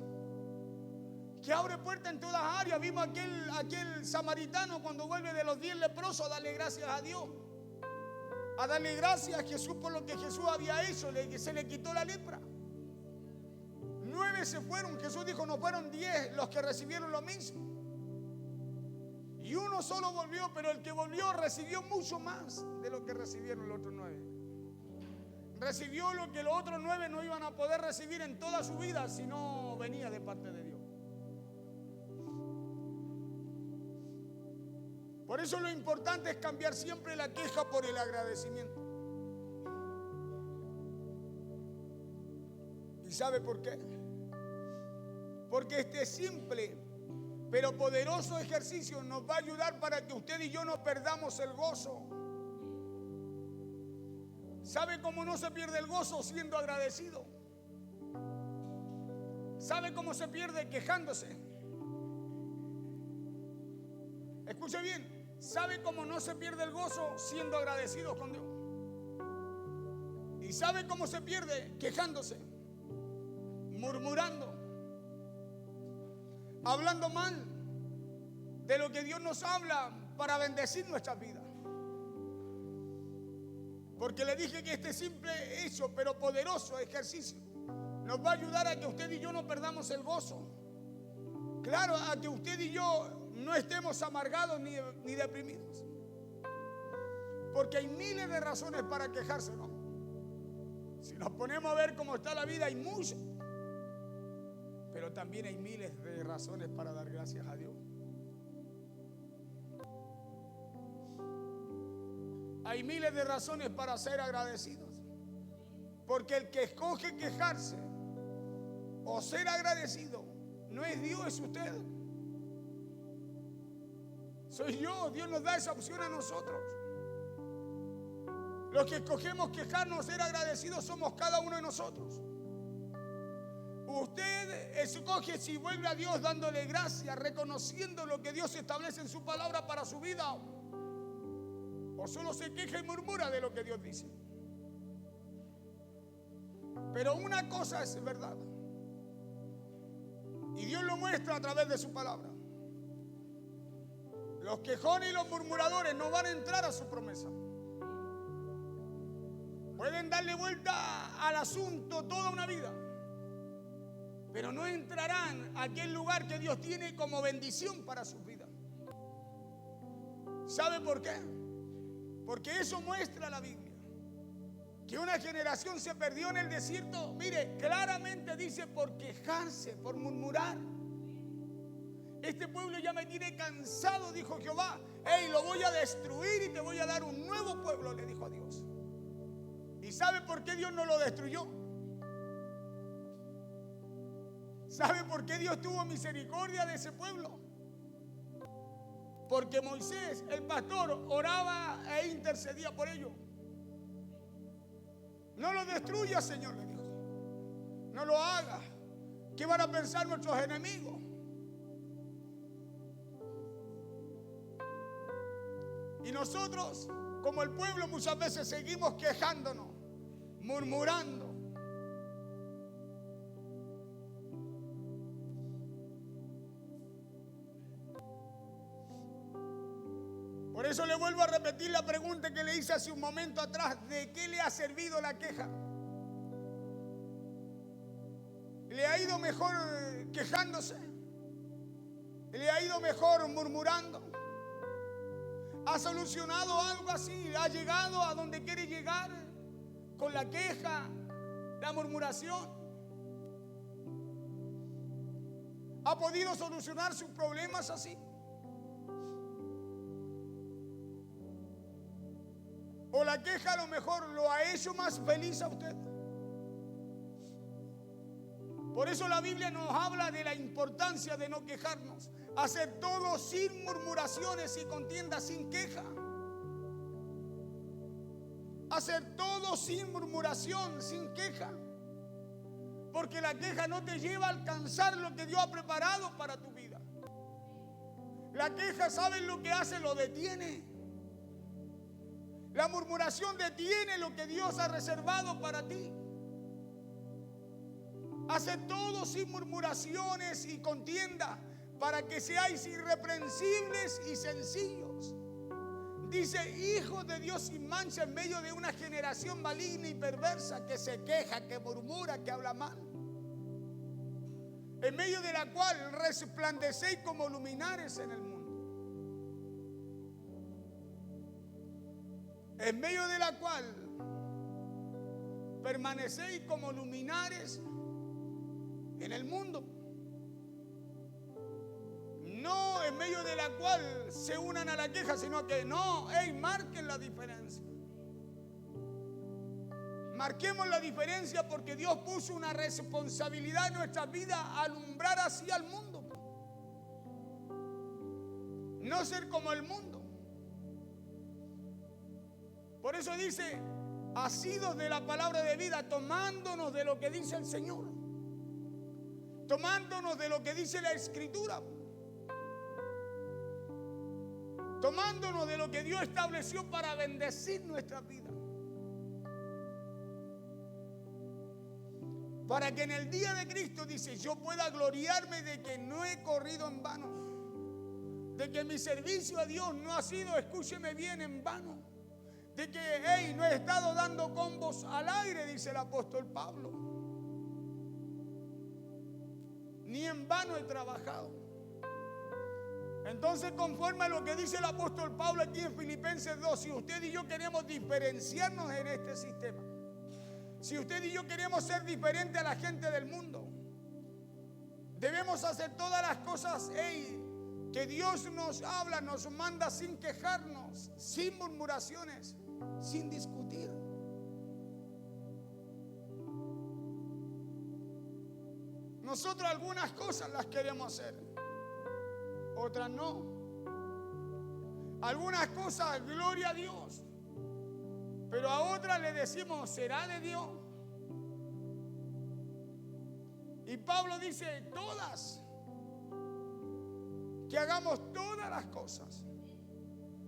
Que abre puertas en todas áreas. Vimos aquel samaritano cuando vuelve de los 10 leprosos a darle gracias a Dios. A darle gracias a Jesús por lo que Jesús había hecho, que se le quitó la lepra. 9 se fueron, Jesús dijo, no fueron 10 los que recibieron lo mismo. Y uno solo volvió, pero el que volvió recibió mucho más de lo que recibieron los otros 9. Recibió lo que los otros 9 no iban a poder recibir en toda su vida si no venía de parte de Dios. Por eso lo importante es cambiar siempre la queja por el agradecimiento. ¿Y sabe por qué? Porque este simple pero poderoso ejercicio nos va a ayudar para que usted y yo no perdamos el gozo. ¿Sabe cómo no se pierde el gozo? Siendo agradecido. ¿Sabe cómo se pierde? Quejándose. Escuche bien. ¿Sabe cómo no se pierde el gozo? Siendo agradecidos con Dios. ¿Y sabe cómo se pierde? Quejándose, murmurando, hablando mal de lo que Dios nos habla para bendecir nuestras vidas. Porque le dije que este simple hecho, pero poderoso ejercicio, nos va a ayudar a que usted y yo no perdamos el gozo. Claro, a que usted y yo no estemos amargados ni deprimidos. Porque hay miles de razones para quejarse, ¿no? Si nos ponemos a ver cómo está la vida, hay muchas. Pero también hay miles de razones para dar gracias a Dios. Hay miles de razones para ser agradecidos. Porque el que escoge quejarse o ser agradecido no es Dios, es usted. Soy yo. Dios nos da esa opción a nosotros. Los que escogemos quejarnos, ser agradecidos, somos cada uno de nosotros. Usted escoge si vuelve a Dios dándole gracias, reconociendo lo que Dios establece en su palabra para su vida, o solo se queja y murmura de lo que Dios dice. Pero una cosa es verdad, y Dios lo muestra a través de su palabra: los quejones y los murmuradores no van a entrar a su promesa. Pueden darle vuelta al asunto toda una vida, pero no entrarán a aquel lugar que Dios tiene como bendición para sus vidas. ¿Sabe por qué? Porque eso muestra la Biblia. Que una generación se perdió en el desierto, mire, claramente dice por quejarse, por murmurar. Este pueblo ya me tiene cansado, dijo Jehová. Hey, lo voy a destruir y te voy a dar un nuevo pueblo, le dijo a Dios. ¿Y sabe por qué Dios no lo destruyó? ¿Sabe por qué Dios tuvo misericordia de ese pueblo? Porque Moisés, el pastor, oraba e intercedía por ellos. No lo destruya, Señor, le dijo. No lo haga. ¿Qué van a pensar nuestros enemigos? Y nosotros, como el pueblo, muchas veces seguimos quejándonos, murmurando. Por eso le vuelvo a repetir la pregunta que le hice hace un momento atrás: ¿de qué le ha servido la queja? ¿Le ha ido mejor quejándose? ¿Le ha ido mejor murmurando? ¿Ha solucionado algo así? ¿Ha llegado a donde quiere llegar con la queja, la murmuración? ¿Ha podido solucionar sus problemas así? ¿O la queja a lo mejor lo ha hecho más feliz a usted? Por eso la Biblia nos habla de la importancia de no quejarnos. Hacer todo sin murmuraciones y contiendas, sin queja. Hacer todo sin murmuración, sin queja. Porque la queja no te lleva a alcanzar lo que Dios ha preparado para tu vida. La queja, ¿saben lo que hace? Lo detiene. La murmuración detiene lo que Dios ha reservado para ti. Hace todo sin murmuraciones y contienda, para que seáis irreprensibles y sencillos. Dice: hijos de Dios sin mancha en medio de una generación maligna y perversa, que se queja, que murmura, que habla mal. En medio de la cual resplandecéis como luminares en el mundo. En medio de la cual permanecéis como luminares en el mundo. No en medio de la cual se unan a la queja, sino que no, marquen la diferencia. Marquemos la diferencia, porque Dios puso una responsabilidad en nuestras vidas: alumbrar así al mundo. No ser como el mundo. Por eso dice: asidos de la palabra de vida, tomándonos de lo que dice el Señor, tomándonos de lo que dice la Escritura, tomándonos de lo que Dios estableció para bendecir nuestras vidas, para que en el día de Cristo, dice, yo pueda gloriarme de que no he corrido en vano, de que mi servicio a Dios no ha sido, escúcheme bien, en vano, de que no he estado dando combos al aire, dice el apóstol Pablo. Ni en vano he trabajado. Entonces, conforme a lo que dice el apóstol Pablo aquí en Filipenses 2, si usted y yo queremos diferenciarnos en este sistema, si usted y yo queremos ser diferentes a la gente del mundo, debemos hacer todas las cosas que Dios nos habla, nos manda sin quejarnos, sin murmuraciones, sin discutir. Nosotros algunas cosas las queremos hacer, otras no. Algunas cosas, gloria a Dios, pero a otras le decimos, ¿será de Dios? Y Pablo dice, todas, que hagamos todas las cosas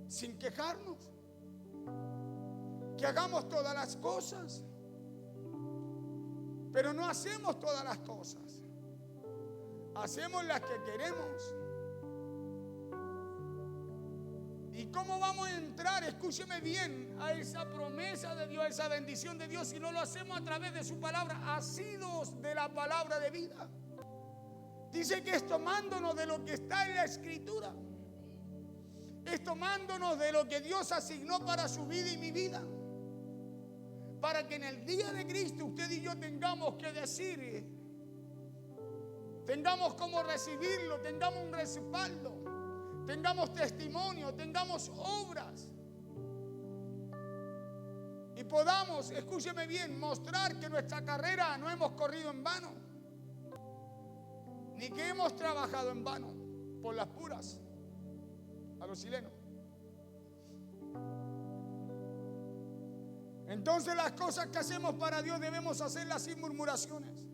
sin quejarnos, que hagamos todas las cosas, pero no hacemos todas las cosas, hacemos las que queremos. ¿Y cómo vamos a entrar, escúcheme bien, a esa promesa de Dios, a esa bendición de Dios, si no lo hacemos a través de su palabra, asidos de la palabra de vida? Dice que es tomándonos de lo que está en la Escritura, es tomándonos de lo que Dios asignó para su vida y mi vida, para que en el día de Cristo usted y yo tengamos que decir, tengamos como recibirlo, tengamos un respaldo, tengamos testimonio, tengamos obras y podamos, escúcheme bien, mostrar que nuestra carrera no hemos corrido en vano, ni que hemos trabajado en vano por las puras, a los chilenos. Entonces las cosas que hacemos para Dios debemos hacerlas sin murmuraciones.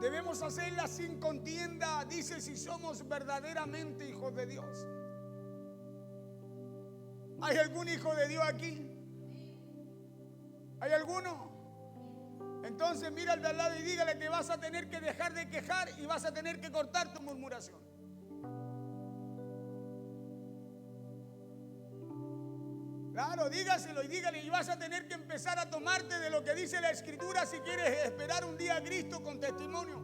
Debemos hacerlas sin contienda, dice, si somos verdaderamente hijos de Dios. ¿Hay algún hijo de Dios aquí? ¿Hay alguno? Entonces mira al de al lado y dígale que vas a tener que dejar de quejar y vas a tener que cortar tu murmuración. Claro, dígaselo y dígale, y vas a tener que empezar a tomarte de lo que dice la Escritura si quieres esperar un día a Cristo con testimonio.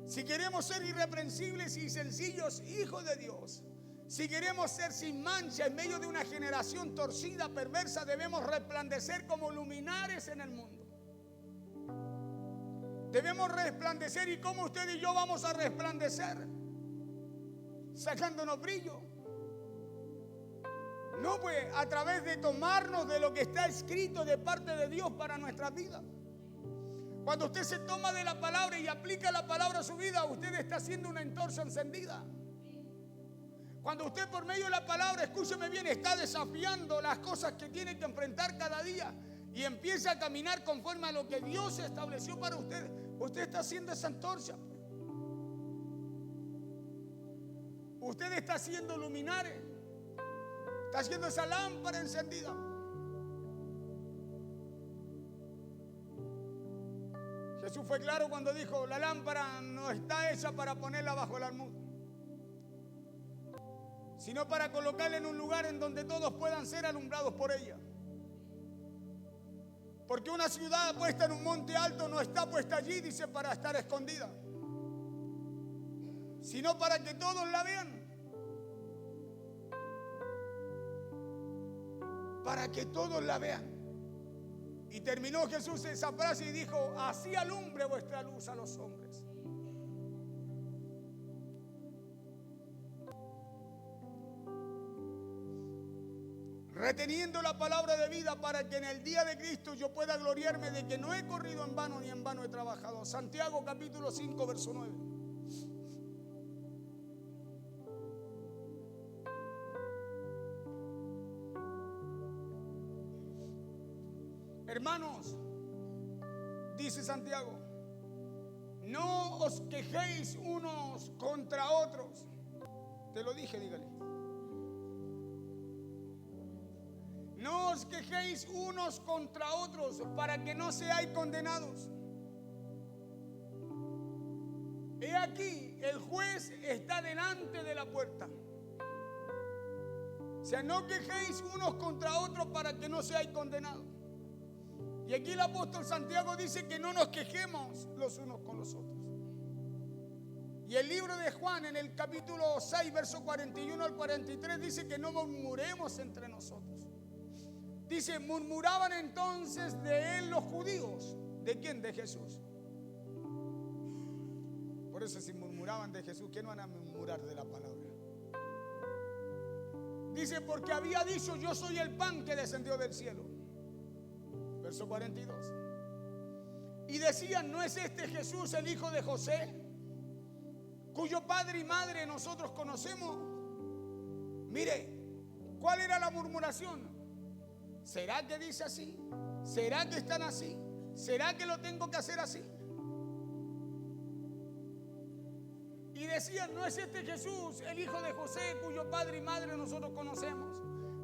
Si queremos ser irreprensibles y sencillos hijos de Dios, si queremos ser sin mancha en medio de una generación torcida, perversa, debemos resplandecer como luminares en el mundo. Debemos resplandecer. ¿Y cómo usted y yo vamos a resplandecer? Sacándonos brillo. No, pues a través de tomarnos de lo que está escrito de parte de Dios para nuestra vida. Cuando usted se toma de la palabra y aplica la palabra a su vida, usted está haciendo una antorcha encendida. Cuando usted por medio de la palabra, escúcheme bien, está desafiando las cosas que tiene que enfrentar cada día y empieza a caminar conforme a lo que Dios estableció para usted, usted está haciendo esa antorcha. Usted está haciendo luminares, está haciendo esa lámpara encendida. Jesús fue claro cuando dijo, la lámpara no está hecha para ponerla bajo el almud, sino para colocarla en un lugar en donde todos puedan ser alumbrados por ella. Porque una ciudad puesta en un monte alto no está puesta allí, dice, para estar escondida, sino para que todos la vean. Para que todos la vean. Y terminó Jesús esa frase y dijo, así alumbre vuestra luz a los hombres. Reteniendo la palabra de vida para que en el día de Cristo yo pueda gloriarme de que no he corrido en vano ni en vano he trabajado. Santiago capítulo 5 verso 9. Hermanos, dice Santiago, no os quejéis unos contra otros. Te lo dije, dígale. No os quejéis unos contra otros para que no seáis condenados. aquí el juez está delante de la puerta. O sea, no quejéis unos contra otros para que no seáis condenados. Y aquí el apóstol Santiago dice que no nos quejemos los unos con los otros. Y el libro de Juan en el capítulo 6, verso 41 al 43 dice que no murmuremos entre nosotros. Dice, murmuraban entonces de él los judíos. ¿De quién? De Jesús. Por eso si murmuraban de Jesús, ¿qué no van a murmurar de la palabra? Dice, porque había dicho, yo soy el pan que descendió del cielo. Verso 42. Y decían, ¿no es este Jesús el hijo de José, cuyo padre y madre nosotros conocemos? Mire, ¿cuál era la murmuración? ¿Será que dice así? ¿Será que están así? ¿Será que lo tengo que hacer así? Y decían, ¿no es este Jesús el hijo de José, cuyo padre y madre nosotros conocemos?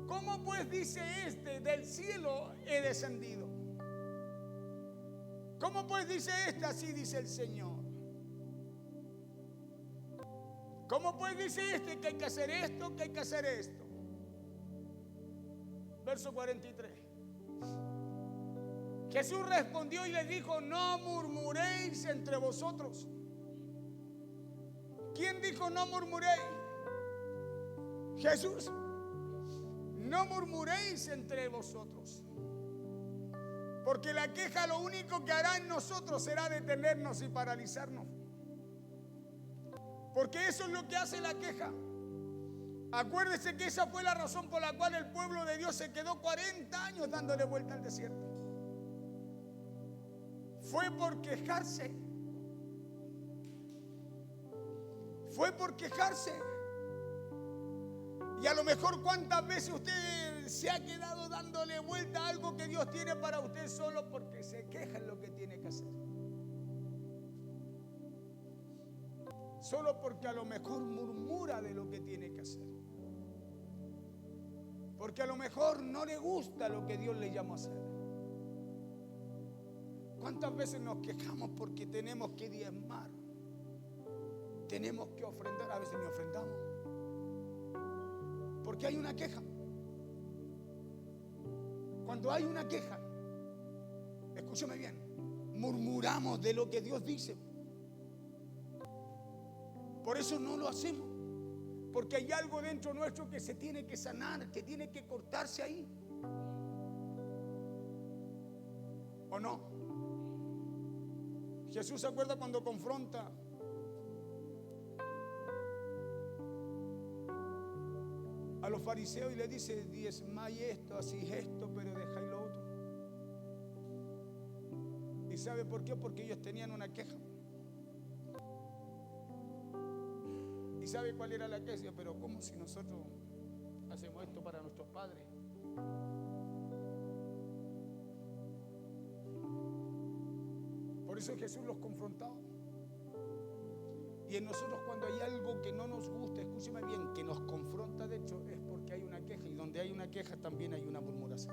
¿Cómo pues dice este, del cielo he descendido? ¿Cómo pues dice este, así dice el Señor? ¿Cómo pues dice este que hay que hacer esto, que hay que hacer esto? Verso 43. Jesús respondió y le dijo, no murmuréis entre vosotros. ¿Quién dijo no murmuréis? Jesús. No murmuréis entre vosotros. Porque la queja lo único que hará en nosotros será detenernos y paralizarnos. Porque eso es lo que hace la queja. Acuérdese que esa fue la razón por la cual el pueblo de Dios se quedó 40 años dándole vuelta al desierto. Fue por quejarse. Fue por quejarse. Y a lo mejor cuántas veces usted se ha quedado dándole vuelta a algo que Dios tiene para usted solo porque se queja en lo que tiene que hacer. Solo porque a lo mejor murmura de lo que tiene que hacer. Porque a lo mejor no le gusta lo que Dios le llamó a hacer. ¿Cuántas veces nos quejamos porque tenemos que diezmar? Tenemos que ofrendar, a veces ni ofrendamos. Porque hay una queja. Cuando hay una queja, escúchame bien, murmuramos de lo que Dios dice. Por eso no lo hacemos. Porque hay algo dentro nuestro que se tiene que sanar, que tiene que cortarse ahí. ¿O no? Jesús se acuerda cuando confronta a los fariseos y le dice, diezmáis esto, así esto, pero dejáis lo otro. ¿Y sabe por qué? Porque ellos tenían una queja. ¿Y sabe cuál era la queja? Pero ¿cómo si nosotros hacemos esto para nuestros padres? Por eso Jesús los confrontaba. Y en nosotros cuando hay algo que no nos gusta, escúcheme bien, que nos confronta de hecho, es porque hay una queja. Y donde hay una queja también hay una murmuración.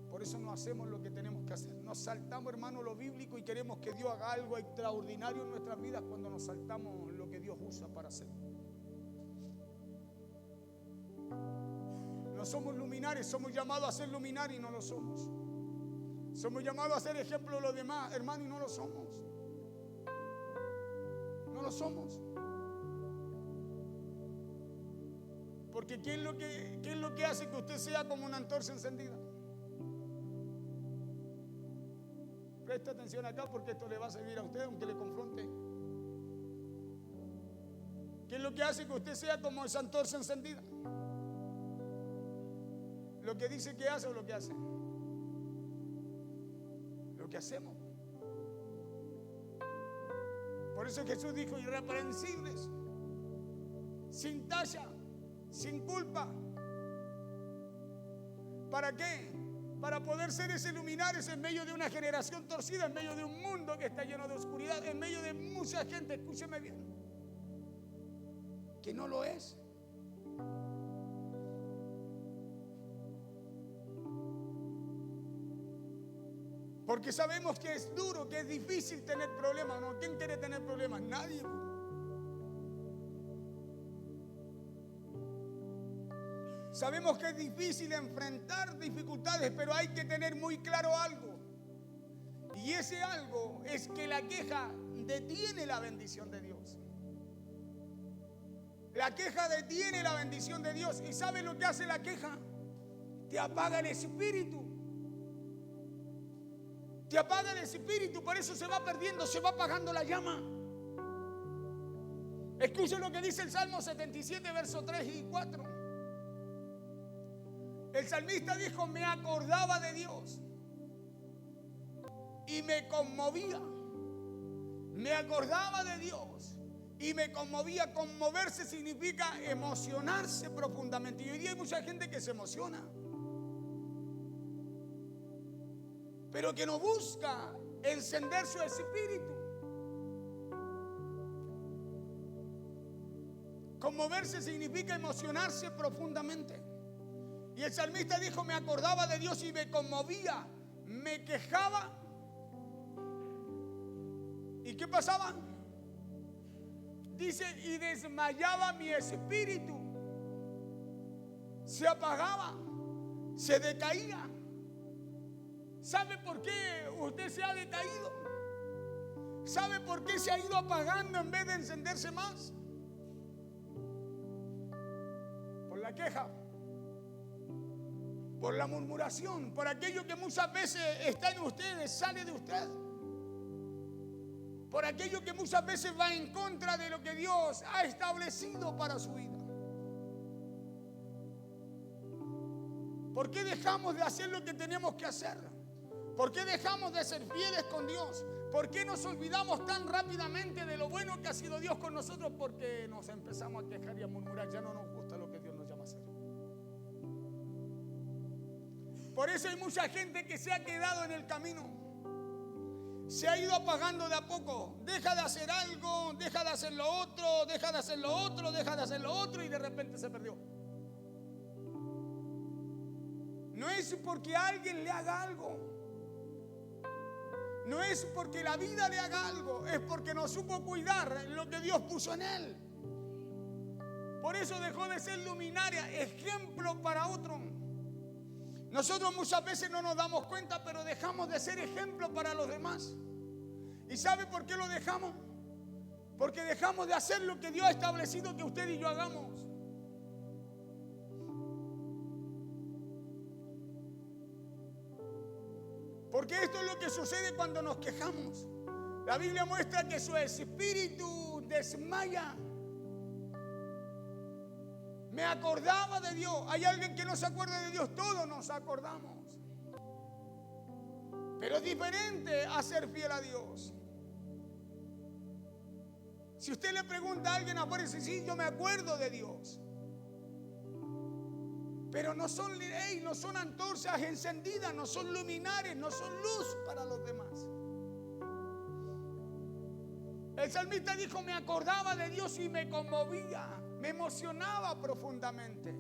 Por eso no hacemos lo que tenemos que hacer. Nos saltamos, hermano, lo bíblico y queremos que Dios haga algo extraordinario en nuestras vidas cuando nos saltamos lo que Dios usa para hacer. No somos luminares, somos llamados a ser luminares y no lo somos. Somos llamados a ser ejemplo de los demás, hermano, y no lo somos. No lo somos. Porque ¿qué es lo que hace que usted sea como una antorcha encendida? Presta atención acá porque esto le va a servir a usted aunque le confronte. ¿Qué es lo que hace que usted sea como esa antorcha encendida? ¿Lo que dice que hace o lo que hace? Lo que hacemos. Por eso Jesús dijo, irreprensibles, sin talla, sin culpa. ¿Para qué? Para poder ser ese luminares en medio de una generación torcida, en medio de un mundo que está lleno de oscuridad, en medio de mucha gente, escúcheme bien, que no lo es. Porque sabemos que es duro, que es difícil tener problemas, ¿no? ¿Quién quiere tener problemas? Nadie. Sabemos que es difícil enfrentar dificultades, pero hay que tener muy claro algo. Y ese algo es que la queja detiene la bendición de Dios. La queja detiene la bendición de Dios. ¿Y sabe lo que hace la queja? Te apaga el espíritu. Te apaga el espíritu, por eso se va perdiendo, se va apagando la llama. Escuchen lo que dice el Salmo 77, versos 3 y 4. El salmista dijo: me acordaba de Dios y me conmovía. Me acordaba de Dios y me conmovía. Conmoverse significa emocionarse profundamente. Y hoy día hay mucha gente que se emociona, pero que no busca encender su espíritu. Conmoverse significa emocionarse profundamente. Y el salmista dijo: me acordaba de Dios y me conmovía, me quejaba. ¿Y qué pasaba? Dice: y desmayaba mi espíritu. Se apagaba, se decaía. ¿Sabe por qué usted se ha decaído? ¿Sabe por qué se ha ido apagando en vez de encenderse más? Por la queja, por la murmuración, por aquello que muchas veces está en ustedes, sale de usted. Por aquello que muchas veces va en contra de lo que Dios ha establecido para su vida. ¿Por qué dejamos de hacer lo que tenemos que hacer? ¿Por qué dejamos de ser fieles con Dios? ¿Por qué nos olvidamos tan rápidamente de lo bueno que ha sido Dios con nosotros? Porque nos empezamos a quejar y a murmurar. Ya no nos gusta lo que Dios nos llama a hacer. Por eso hay mucha gente que se ha quedado en el camino. Se ha ido apagando de a poco. Deja de hacer algo, deja de hacer lo otro, deja de hacer lo otro, deja de hacer lo otro, y de repente se perdió. No es porque alguien le haga algo. No es porque la vida le haga algo. Es porque no supo cuidar lo que Dios puso en él. Por eso dejó de ser luminaria, ejemplo para otro. Nosotros muchas veces no nos damos cuenta, pero dejamos de ser ejemplo para los demás. ¿Y sabe por qué lo dejamos? Porque dejamos de hacer lo que Dios ha establecido que usted y yo hagamos. Porque esto es lo que sucede cuando nos quejamos. La Biblia muestra que su espíritu desmaya. Me acordaba de Dios. ¿Hay alguien que no se acuerda de Dios? Todos nos acordamos. Pero es diferente a ser fiel a Dios. Si usted le pregunta a alguien afuera, dice: sí, yo me acuerdo de Dios. Pero no son antorchas encendidas, no son luminares, no son luz para los demás. El salmista dijo: me acordaba de Dios y me conmovía, me emocionaba profundamente.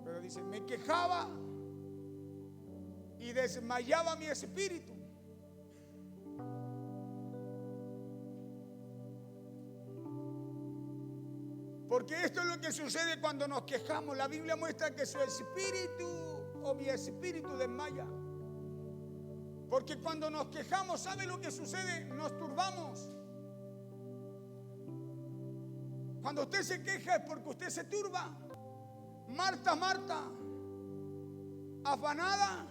Pero dice: me quejaba y desmayaba mi espíritu. Porque esto es lo que sucede cuando nos quejamos. La Biblia muestra que su espíritu o mi espíritu desmaya. Porque cuando nos quejamos, ¿sabe lo que sucede? Nos turbamos. Cuando usted se queja es porque usted se turba. Marta, Marta, afanada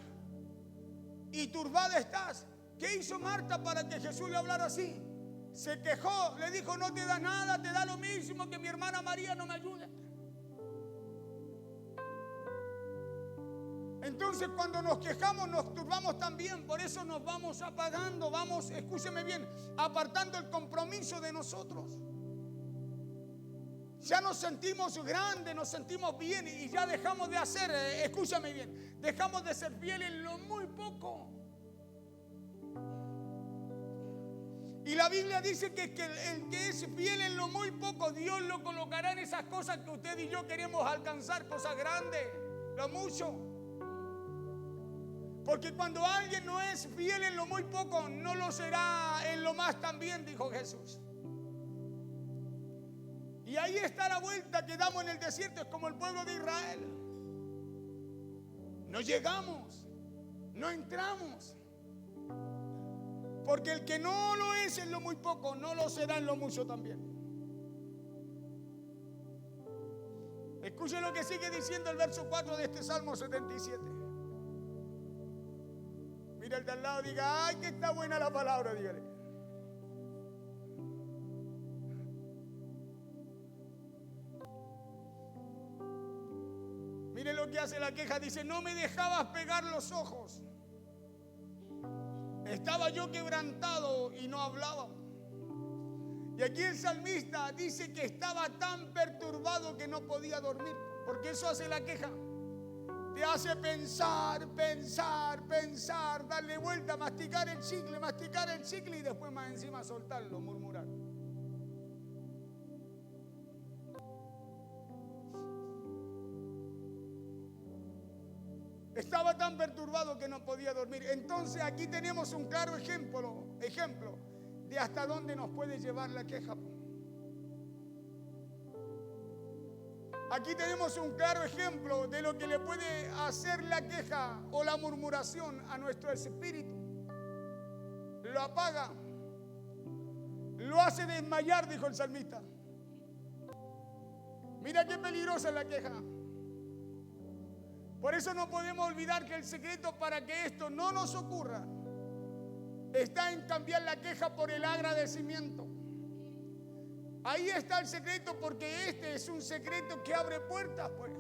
y turbada estás. ¿Qué hizo Marta para que Jesús le hablara así? Se quejó, le dijo: no te da nada, te da lo mismo que mi hermana María no me ayude. Entonces cuando nos quejamos nos turbamos también. Por eso nos vamos apagando, vamos, escúcheme bien, apartando el compromiso de nosotros. Ya nos sentimos grandes, nos sentimos bien y ya dejamos de hacer, escúchame bien, dejamos de ser fieles en lo muy poco. Y la Biblia dice que el que es fiel en lo muy poco, Dios lo colocará en esas cosas que usted y yo queremos alcanzar, cosas grandes, lo mucho. Porque cuando alguien no es fiel en lo muy poco, no lo será en lo más también, dijo Jesús. Y ahí está la vuelta que damos en el desierto, es como el pueblo de Israel. No llegamos, no entramos. Porque el que no lo es en lo muy poco, no lo será en lo mucho también. Escuchen lo que sigue diciendo el verso 4 de este Salmo 77. Mira el de al lado, diga, ay, que está buena la palabra, dígale. Mire lo que hace la queja, dice, no me dejabas pegar los ojos. Estaba yo quebrantado y no hablaba. Y aquí el salmista dice que estaba tan perturbado que no podía dormir. Porque eso hace la queja. Te hace pensar, darle vuelta, masticar el chicle y después más encima soltarlo, murmurar. Estaba tan perturbado que no podía dormir. Entonces aquí tenemos un claro ejemplo de hasta dónde nos puede llevar la queja. Aquí tenemos un claro ejemplo de lo que le puede hacer la queja o la murmuración a nuestro espíritu. Lo apaga, lo hace desmayar, dijo el salmista. Mira qué peligrosa es la queja. Por eso no podemos olvidar que el secreto para que esto no nos ocurra está en cambiar la queja por el agradecimiento. Ahí está el secreto, porque este es un secreto que abre puertas, pues.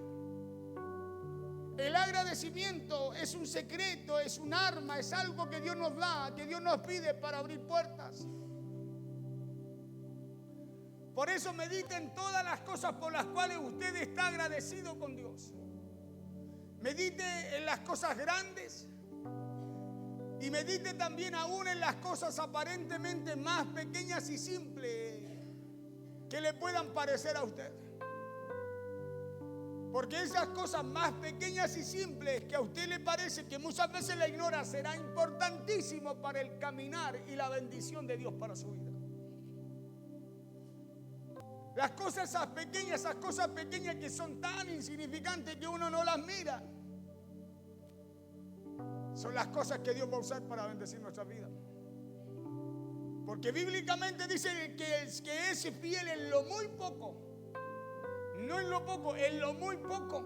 El agradecimiento es un secreto, es un arma, es algo que Dios nos da, que Dios nos pide para abrir puertas. Por eso mediten todas las cosas por las cuales usted está agradecido con Dios. Medite en las cosas grandes y medite también aún en las cosas aparentemente más pequeñas y simples que le puedan parecer a usted. Porque esas cosas más pequeñas y simples que a usted le parece que muchas veces la ignora, será importantísimo para el caminar y la bendición de Dios para su vida. Las cosas esas cosas pequeñas que son tan insignificantes que uno no las mira, son las cosas que Dios va a usar para bendecir nuestra vida. Porque bíblicamente dice que el que es fiel en lo muy poco, no en lo poco, en lo muy poco,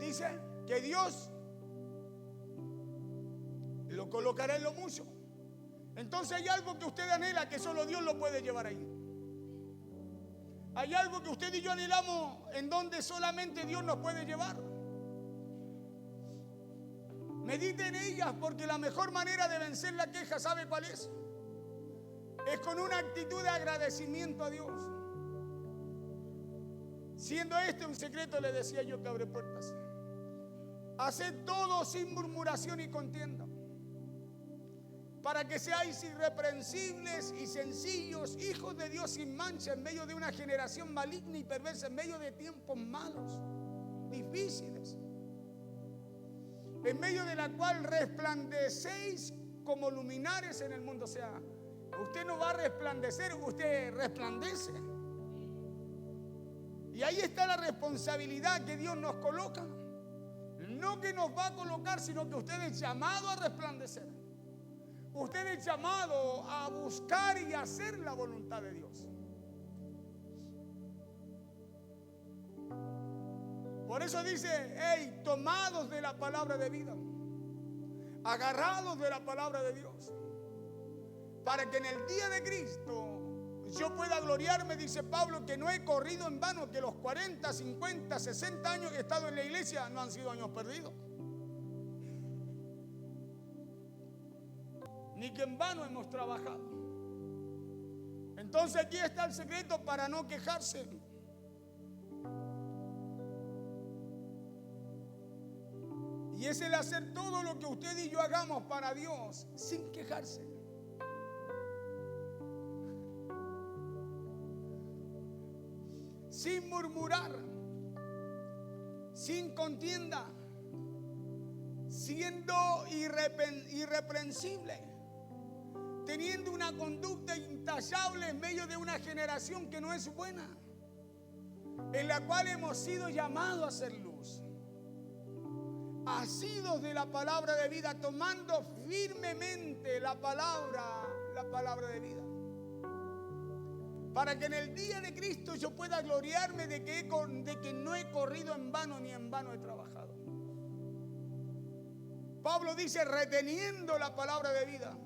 dice que Dios lo colocará en lo mucho. Entonces hay algo que usted anhela que solo Dios lo puede llevar ahí. Hay algo que usted y yo anhelamos en donde solamente Dios nos puede llevar. Medite en ellas, porque la mejor manera de vencer la queja, ¿sabe cuál es? Es con una actitud de agradecimiento a Dios. Siendo este un secreto, le decía yo, que abre puertas. Haced todo sin murmuración y contienda, para que seáis irreprensibles y sencillos, hijos de Dios sin mancha, en medio de una generación maligna y perversa, en medio de tiempos malos, difíciles, en medio de la cual resplandecéis como luminares en el mundo. O sea, usted no va a resplandecer, usted resplandece. Y ahí está la responsabilidad que Dios nos coloca. No que nos va a colocar, sino que usted es llamado a resplandecer. Usted es llamado a buscar y hacer la voluntad de Dios. Por eso dice, hey, tomados de la palabra de vida, agarrados de la palabra de Dios, para que en el día de Cristo yo pueda gloriarme, dice Pablo, que no he corrido en vano, que los 40, 50, 60 años que he estado en la iglesia no han sido años perdidos. Ni que en vano hemos trabajado. Entonces aquí está el secreto para no quejarse. Y es el hacer todo lo que usted y yo hagamos para Dios sin quejarse. Sin murmurar. sin contienda, siendo irreprensible, teniendo una conducta intachable en medio de una generación que no es buena, en la cual hemos sido llamados a ser luz, asidos de la palabra de vida, tomando firmemente la palabra de vida, para que en el día de Cristo yo pueda gloriarme de que no he corrido en vano ni en vano he trabajado. Pablo dice, reteniendo la palabra de vida,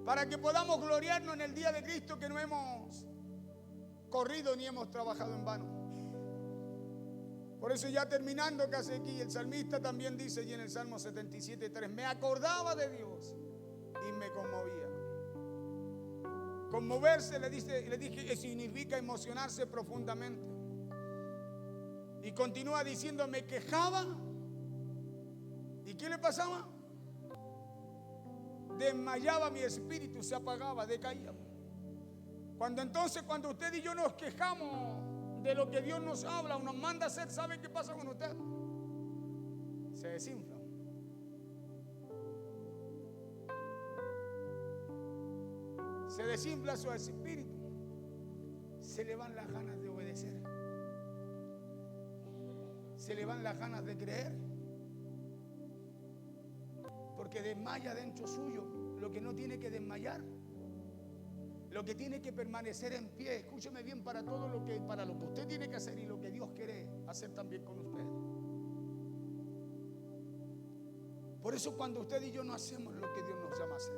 para que podamos gloriarnos en el día de Cristo, que no hemos corrido ni hemos trabajado en vano. Por eso, ya terminando casi aquí, el salmista también dice allí en el Salmo 77:3, me acordaba de Dios y me conmovía. Conmoverse, le dije que significa emocionarse profundamente. Y continúa diciendo, me quejaba. ¿Y qué le pasaba? Desmayaba mi espíritu, se apagaba, decaía. Cuando usted y yo nos quejamos de lo que Dios nos habla o nos manda a hacer, ¿sabe qué pasa con usted? Se desinfla. Se desinfla su espíritu. Se le van las ganas de obedecer. Se le van las ganas de creer. Porque desmaya dentro suyo lo que no tiene que desmayar, lo que tiene que permanecer en pie. Escúcheme bien, para lo que usted tiene que hacer y lo que Dios quiere hacer también con usted. Por eso, cuando usted y yo no hacemos lo que Dios nos llama a hacer,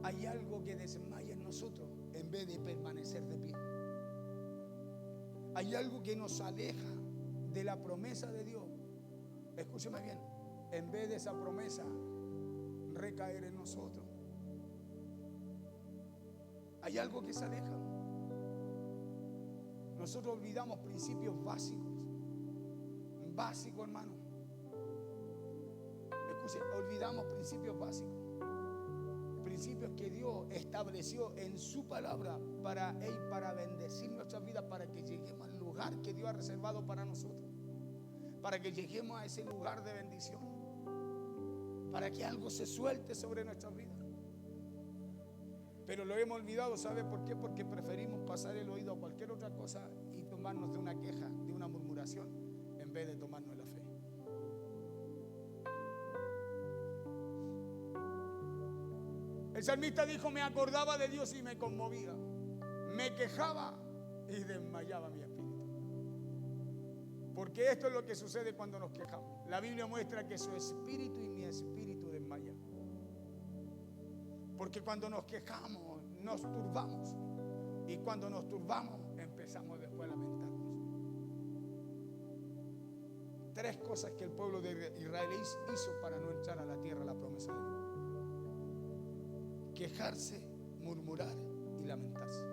hay algo que desmaya en nosotros en vez de permanecer de pie. Hay algo que nos aleja de la promesa de Dios. Escúcheme bien, en vez de esa promesa recaer en nosotros. Hay algo que se aleja. Nosotros olvidamos principios básicos, hermano. Escuche, olvidamos principios básicos, principios que Dios estableció en su palabra para bendecir nuestras vidas, para que lleguemos al lugar que Dios ha reservado para nosotros, para que lleguemos a ese lugar de bendición, para que algo se suelte sobre nuestras vidas. Pero lo hemos olvidado, ¿sabe por qué? Porque preferimos pasar el oído a cualquier otra cosa y tomarnos de una queja, de una murmuración, en vez de tomarnos la fe. El salmista dijo, me acordaba de Dios y me conmovía, me quejaba y desmayaba mi espíritu. Porque esto es lo que sucede cuando nos quejamos. La Biblia muestra que su espíritu y mi espíritu desmayan. Porque cuando nos quejamos, nos turbamos. Y cuando nos turbamos, empezamos después a lamentarnos. 3 cosas que el pueblo de Israel hizo para no entrar a la tierra, la promesa de Dios: quejarse, murmurar y lamentarse.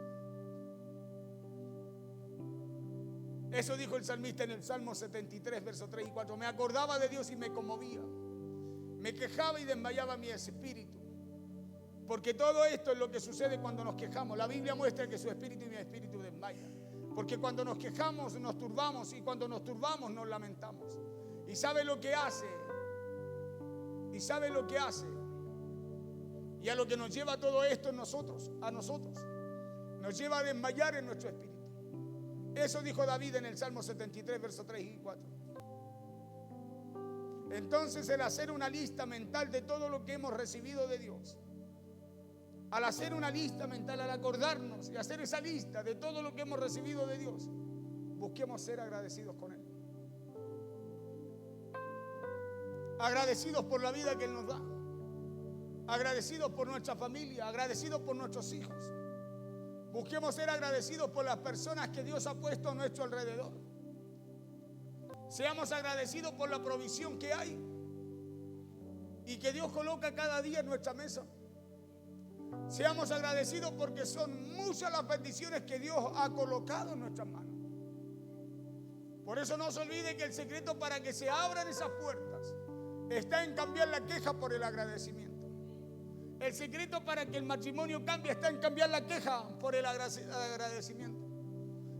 Eso dijo el salmista en el Salmo 73, versos 3 y 4. Me acordaba de Dios y me conmovía. Me quejaba y desmayaba mi espíritu. Porque todo esto es lo que sucede cuando nos quejamos. La Biblia muestra que su espíritu y mi espíritu desmayan. Porque cuando nos quejamos nos turbamos, y cuando nos turbamos nos lamentamos. ¿Y sabe lo que hace? Y a lo que nos lleva todo esto a nosotros, nos lleva a desmayar en nuestro espíritu. Eso dijo David en el Salmo 73, versos 3 y 4. Entonces, el hacer una lista mental de todo lo que hemos recibido de Dios, al hacer una lista mental, al acordarnos y hacer esa lista de todo lo que hemos recibido de Dios, busquemos ser agradecidos con Él. Agradecidos por la vida que Él nos da, agradecidos por nuestra familia, agradecidos por nuestros hijos. Busquemos ser agradecidos por las personas que Dios ha puesto a nuestro alrededor. Seamos agradecidos por la provisión que hay y que Dios coloca cada día en nuestra mesa. Seamos agradecidos porque son muchas las bendiciones que Dios ha colocado en nuestras manos. Por eso no se olvide que el secreto para que se abran esas puertas está en cambiar la queja por el agradecimiento. El secreto para que el matrimonio cambie está en cambiar la queja por el agradecimiento.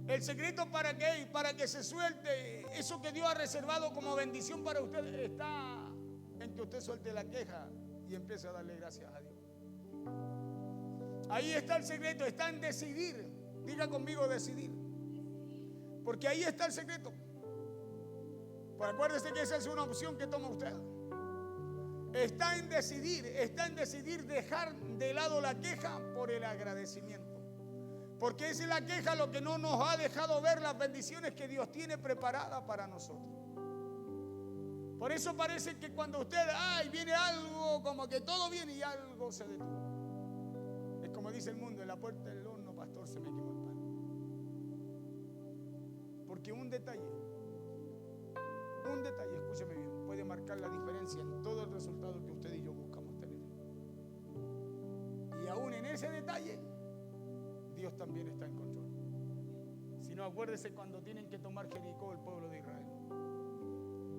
El secreto para qué, para que se suelte eso que Dios ha reservado como bendición para usted, está en que usted suelte la queja y empiece a darle gracias a Dios. Ahí está el secreto, está en decidir. Diga conmigo decidir. Porque ahí está el secreto. Pues acuérdese que esa es una opción que toma usted. Está en decidir dejar de lado la queja por el agradecimiento. Porque es la queja lo que no nos ha dejado ver las bendiciones que Dios tiene preparadas para nosotros. Por eso parece que cuando usted, viene algo, como que todo viene y algo se detuvo. Es como dice el mundo, en la puerta del horno, pastor, se me quemó el pan. Porque un detalle, escúcheme bien, puede marcar la diferencia en todo el resultado que usted y yo buscamos tener. Y aún en ese detalle, Dios también está en control. Si no, acuérdese cuando tienen que tomar Jericó el pueblo de Israel.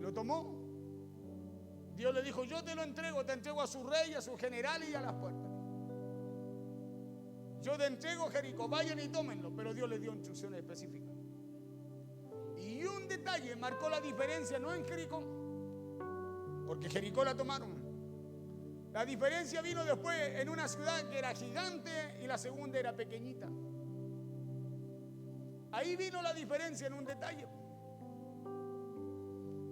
Lo tomó. Dios le dijo, yo te lo entrego, te entrego a su rey, a su general y a las puertas. Yo te entrego Jericó, vayan y tómenlo. Pero Dios le dio instrucciones específicas. Y un detalle marcó la diferencia, no en Jericó, porque Jericó la tomaron. La diferencia vino después en una ciudad que era gigante y la segunda era pequeñita. Ahí vino la diferencia en un detalle.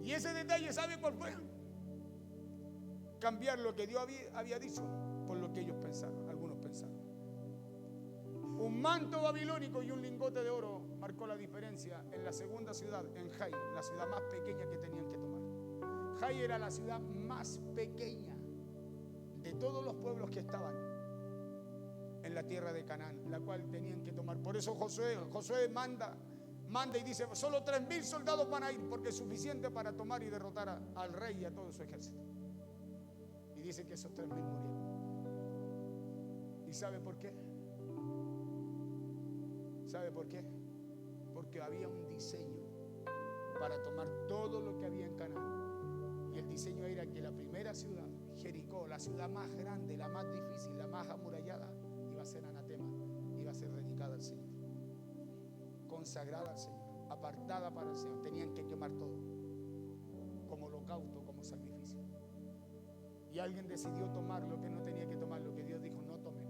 Y ese detalle, ¿sabe cuál fue? Cambiar lo que Dios había dicho por lo que ellos pensaron, algunos pensaron. Un manto babilónico y un lingote de oro marcó la diferencia en la segunda ciudad, en Jai, la ciudad más pequeña que tenían que tomar. Jai era la ciudad más pequeña de todos los pueblos que estaban en la tierra de Canaán, la cual tenían que tomar. Por eso Josué manda y dice, solo 3,000 soldados van a ir, porque es suficiente para tomar y derrotar al rey y a todo su ejército. Y dice que esos 3,000 murieron. ¿Y sabe por qué? ¿Sabe por qué? Porque había un diseño para tomar todo lo que había en Canaán. Y el diseño era que la primera ciudad, Jericó, la ciudad más grande, la más difícil, la más amurallada, iba a ser anatema, iba a ser dedicada al Señor, consagrada al Señor, apartada para el Señor. Tenían que quemar todo, como holocausto, como sacrificio. Y alguien decidió tomar lo que no tenía que tomar, lo que Dios dijo, no tomen.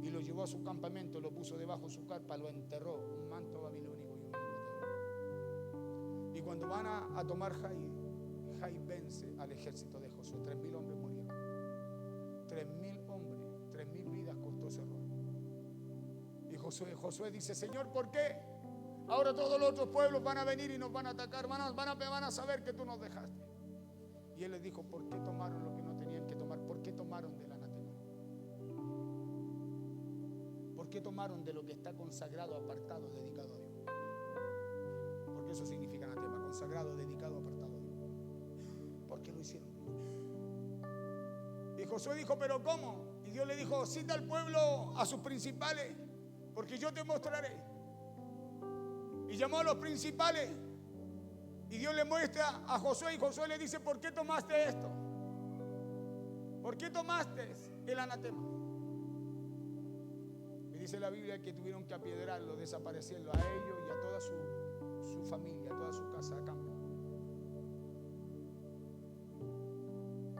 Y lo llevó a su campamento, lo puso debajo de su carpa, lo enterró, un manto babilónico y un lingote de oro. Y cuando van a tomar Jai vence al ejército de Josué. 3,000 hombres murieron. 3,000 hombres, 3,000 vidas costó ese error. Y Josué dice, Señor, ¿por qué? Ahora todos los otros pueblos van a venir y nos van a atacar, van a saber que tú nos dejaste. Y él les dijo, ¿por qué tomaron lo que no tenían que tomar? ¿Por qué tomaron del anatema? ¿Por qué tomaron de lo que está consagrado, apartado, dedicado a Dios? Porque eso significa anatema, consagrado, dedicado, apartado a Dios. ¿Por qué lo hicieron? Y Josué dijo, ¿pero cómo? Y Dios le dijo, cita al pueblo a sus principales, porque yo te mostraré. Y llamó a los principales. Y Dios le muestra a Josué, y Josué le dice, ¿por qué tomaste esto? ¿Por qué tomaste el anatema? Y dice la Biblia que tuvieron que apiedrarlo, desaparecerlo a ellos y a toda su familia, a toda su casa a cambio.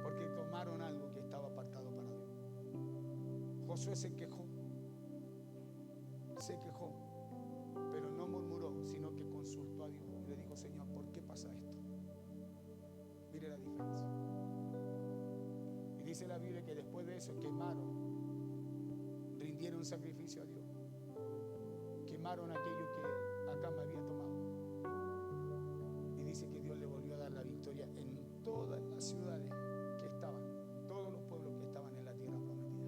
Porque tomaron algo que estaba apartado para Dios. Josué se quejó, pero no murmuró, sino que consultó a Dios y le dijo, Señor, ¿por qué pasa esto? Mire la diferencia. Y dice la Biblia que después de eso rindieron sacrificio a Dios, quemaron aquello que Acán había tomado. Y dice que Dios le volvió a dar la victoria en todas las ciudades que estaban, todos los pueblos que estaban en la tierra prometida.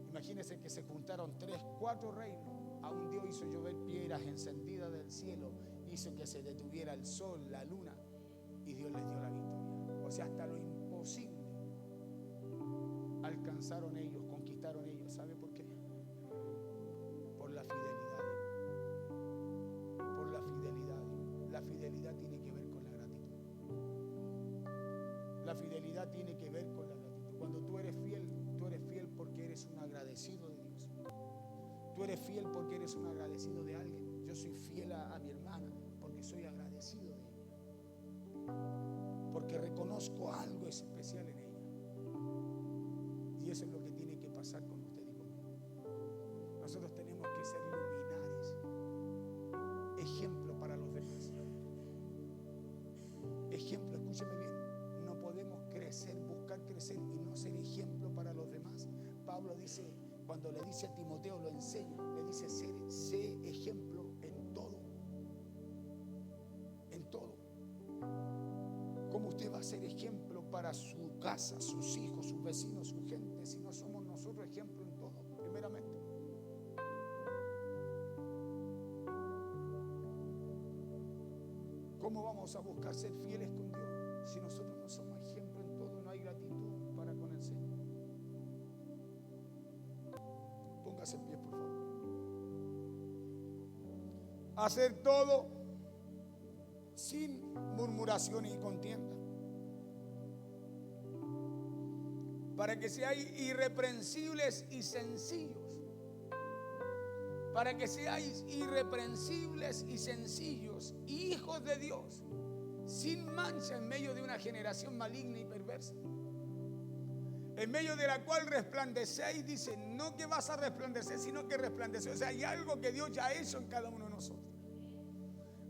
Imagínense que se juntaron 3, 4 reinos. Aún Dios hizo llover piedras encendidas del cielo, hizo que se detuviera el sol, la luna, y Dios les dio la victoria. O sea, hasta lo imposible alcanzaron ellos, conquistaron ellos. ¿Sabe por qué? Por la fidelidad. Por la fidelidad. La fidelidad tiene que ver con la gratitud. La fidelidad tiene que ver con la gratitud. Cuando tú eres fiel porque eres un agradecido de Dios. Tú tú eres fiel porque eres un agradecido de alguien. Yo soy fiel a mi hermana porque soy agradecido de ella. Porque reconozco algo especial en ella. Y eso es lo que tiene que pasar con usted y conmigo. Nosotros tenemos que ser luminares, ejemplo para los demás. Ejemplo, escúcheme bien, no podemos crecer, buscar crecer y no ser ejemplo para los demás. Pablo dice, cuando le dice a Timoteo, lo enseña, le dice, sé ejemplo en todo. En todo. ¿Cómo usted va a ser ejemplo para su casa, sus hijos, sus vecinos, su gente, si no somos nosotros ejemplo en todo, primeramente? ¿Cómo vamos a buscar ser fieles con Dios si nosotros no somos ejemplo en todo? No hay gratitud para con el Señor. Póngase en pie, por favor. Hacer todo sin murmuraciones y contienda, para que seáis irreprensibles y sencillos. Para que seáis irreprensibles y sencillos, hijos de Dios, sin mancha en medio de una generación maligna y perversa, en medio de la cual resplandecéis. Dice, no que vas a resplandecer, sino que resplandecéis. O sea, hay algo que Dios ya ha hecho en cada uno de nosotros.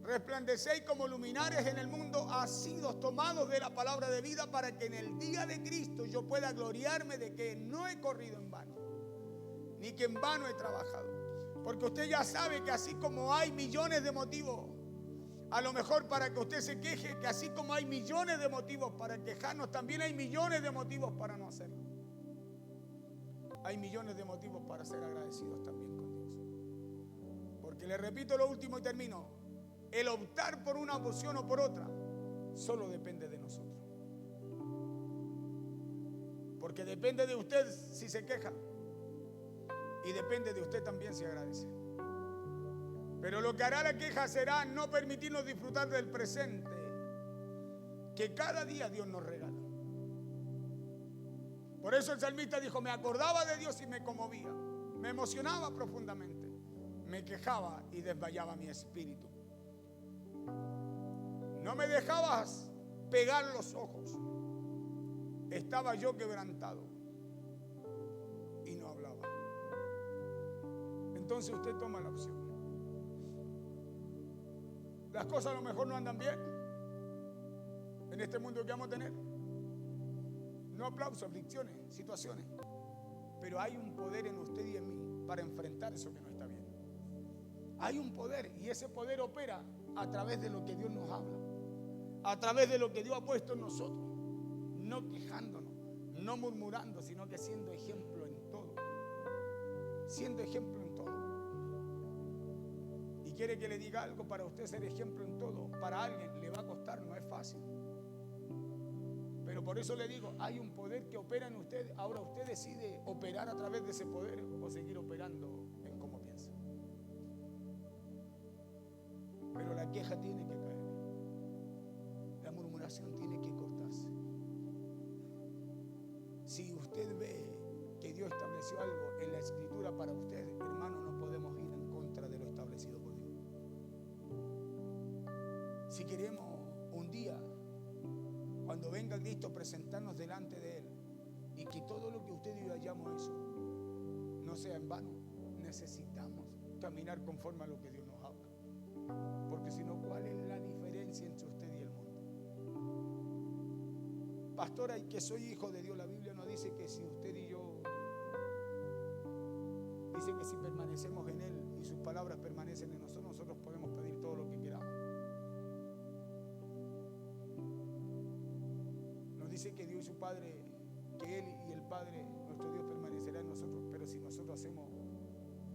Resplandecéis como luminares en el mundo, asidos, tomados de la palabra de vida, para que en el día de Cristo yo pueda gloriarme de que no he corrido en vano, ni que en vano he trabajado. Porque usted ya sabe que así como hay millones de motivos, a lo mejor para que usted se queje, que así como hay millones de motivos para quejarnos, también hay millones de motivos para no hacerlo. Hay millones de motivos para ser agradecidos también con Dios. Porque le repito lo último y termino. El optar por una opción o por otra solo depende de nosotros. Porque depende de usted si se queja. Y depende de usted también si agradece. Pero lo que hará la queja será no permitirnos disfrutar del presente que cada día Dios nos regala. Por eso el salmista dijo, me acordaba de Dios y me conmovía, me emocionaba profundamente, me quejaba y desmayaba mi espíritu. No me dejabas pegar los ojos, estaba yo quebrantado y no hablaba. Entonces usted toma la opción. Las cosas a lo mejor no andan bien en este mundo que vamos a tener. No aplauso, aflicciones, situaciones. Pero hay un poder en usted y en mí para enfrentar eso que no está bien. Hay un poder y ese poder opera a través de lo que Dios nos habla, a través de lo que Dios ha puesto en nosotros. No quejándonos, no murmurando, sino que siendo ejemplo en todo. Siendo ejemplo en todo. Y quiere que le diga algo, para usted ser ejemplo en todo, para alguien le va a costar, no es fácil. Pero por eso le digo, hay un poder que opera en usted. Ahora usted decide operar a través de ese poder o seguir operando en cómo piensa. Pero la queja tiene que caer. La murmuración tiene que cortarse. Si usted ve que Dios estableció algo en la Escritura para usted, hermano, no podemos ir en contra de lo establecido por Dios. Si queremos un día, cuando venga Cristo, presentarnos delante de Él y que todo lo que usted y yo hayamos hecho no sea en vano, necesitamos caminar conforme a lo que Dios nos habla. Porque si no, ¿cuál es la diferencia entre usted y el mundo? Pastora, y que soy hijo de Dios, la Biblia nos dice que si usted y yo, dice que si permanecemos en Él y sus palabras permanecen en nosotros, nosotros podemos pedir todo lo que queramos. Nos dice que Dios y su Padre, que Él y el Padre, nuestro Dios, permanecerá en nosotros, pero si nosotros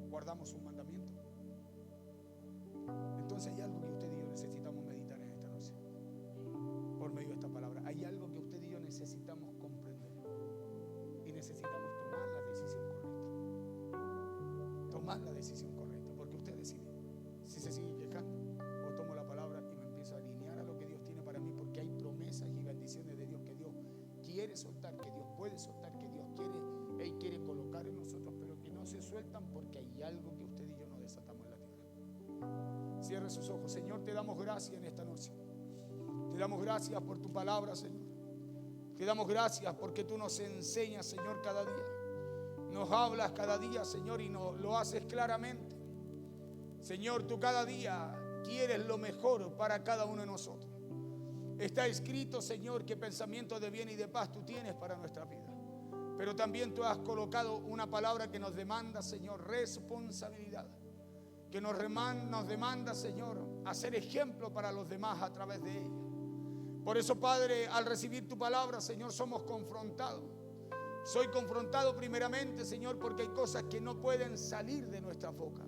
guardamos sus mandamientos. Entonces hay algo que usted y yo necesitamos meditar en esta noche, por medio de esta palabra. Hay algo que usted y yo necesitamos comprender y necesitamos tomar la decisión correcta. Tomar la decisión correcta, porque usted decide si se sigue quejando o tomo la palabra y me empiezo a alinear a lo que Dios tiene para mí, porque hay promesas y bendiciones de Dios que Dios quiere soltar, que Dios puede soltar, que Dios quiere colocar en nosotros, pero que no se sueltan porque hay algo que usted Cierre sus ojos. Señor, te damos gracias en esta noche. Te damos gracias por tu palabra, Señor. Te damos gracias porque tú nos enseñas, Señor, cada día. Nos hablas cada día, Señor, y lo haces claramente. Señor, tú cada día quieres lo mejor para cada uno de nosotros. Está escrito, Señor, que pensamientos de bien y de paz tú tienes para nuestra vida. Pero también tú has colocado una palabra que nos demanda, Señor, responsabilidad. Que nos demanda, Señor, hacer ejemplo para los demás a través de ella. Por eso, Padre, al recibir tu palabra, Señor, somos confrontados. Soy confrontado primeramente, Señor, porque hay cosas que no pueden salir de nuestra boca.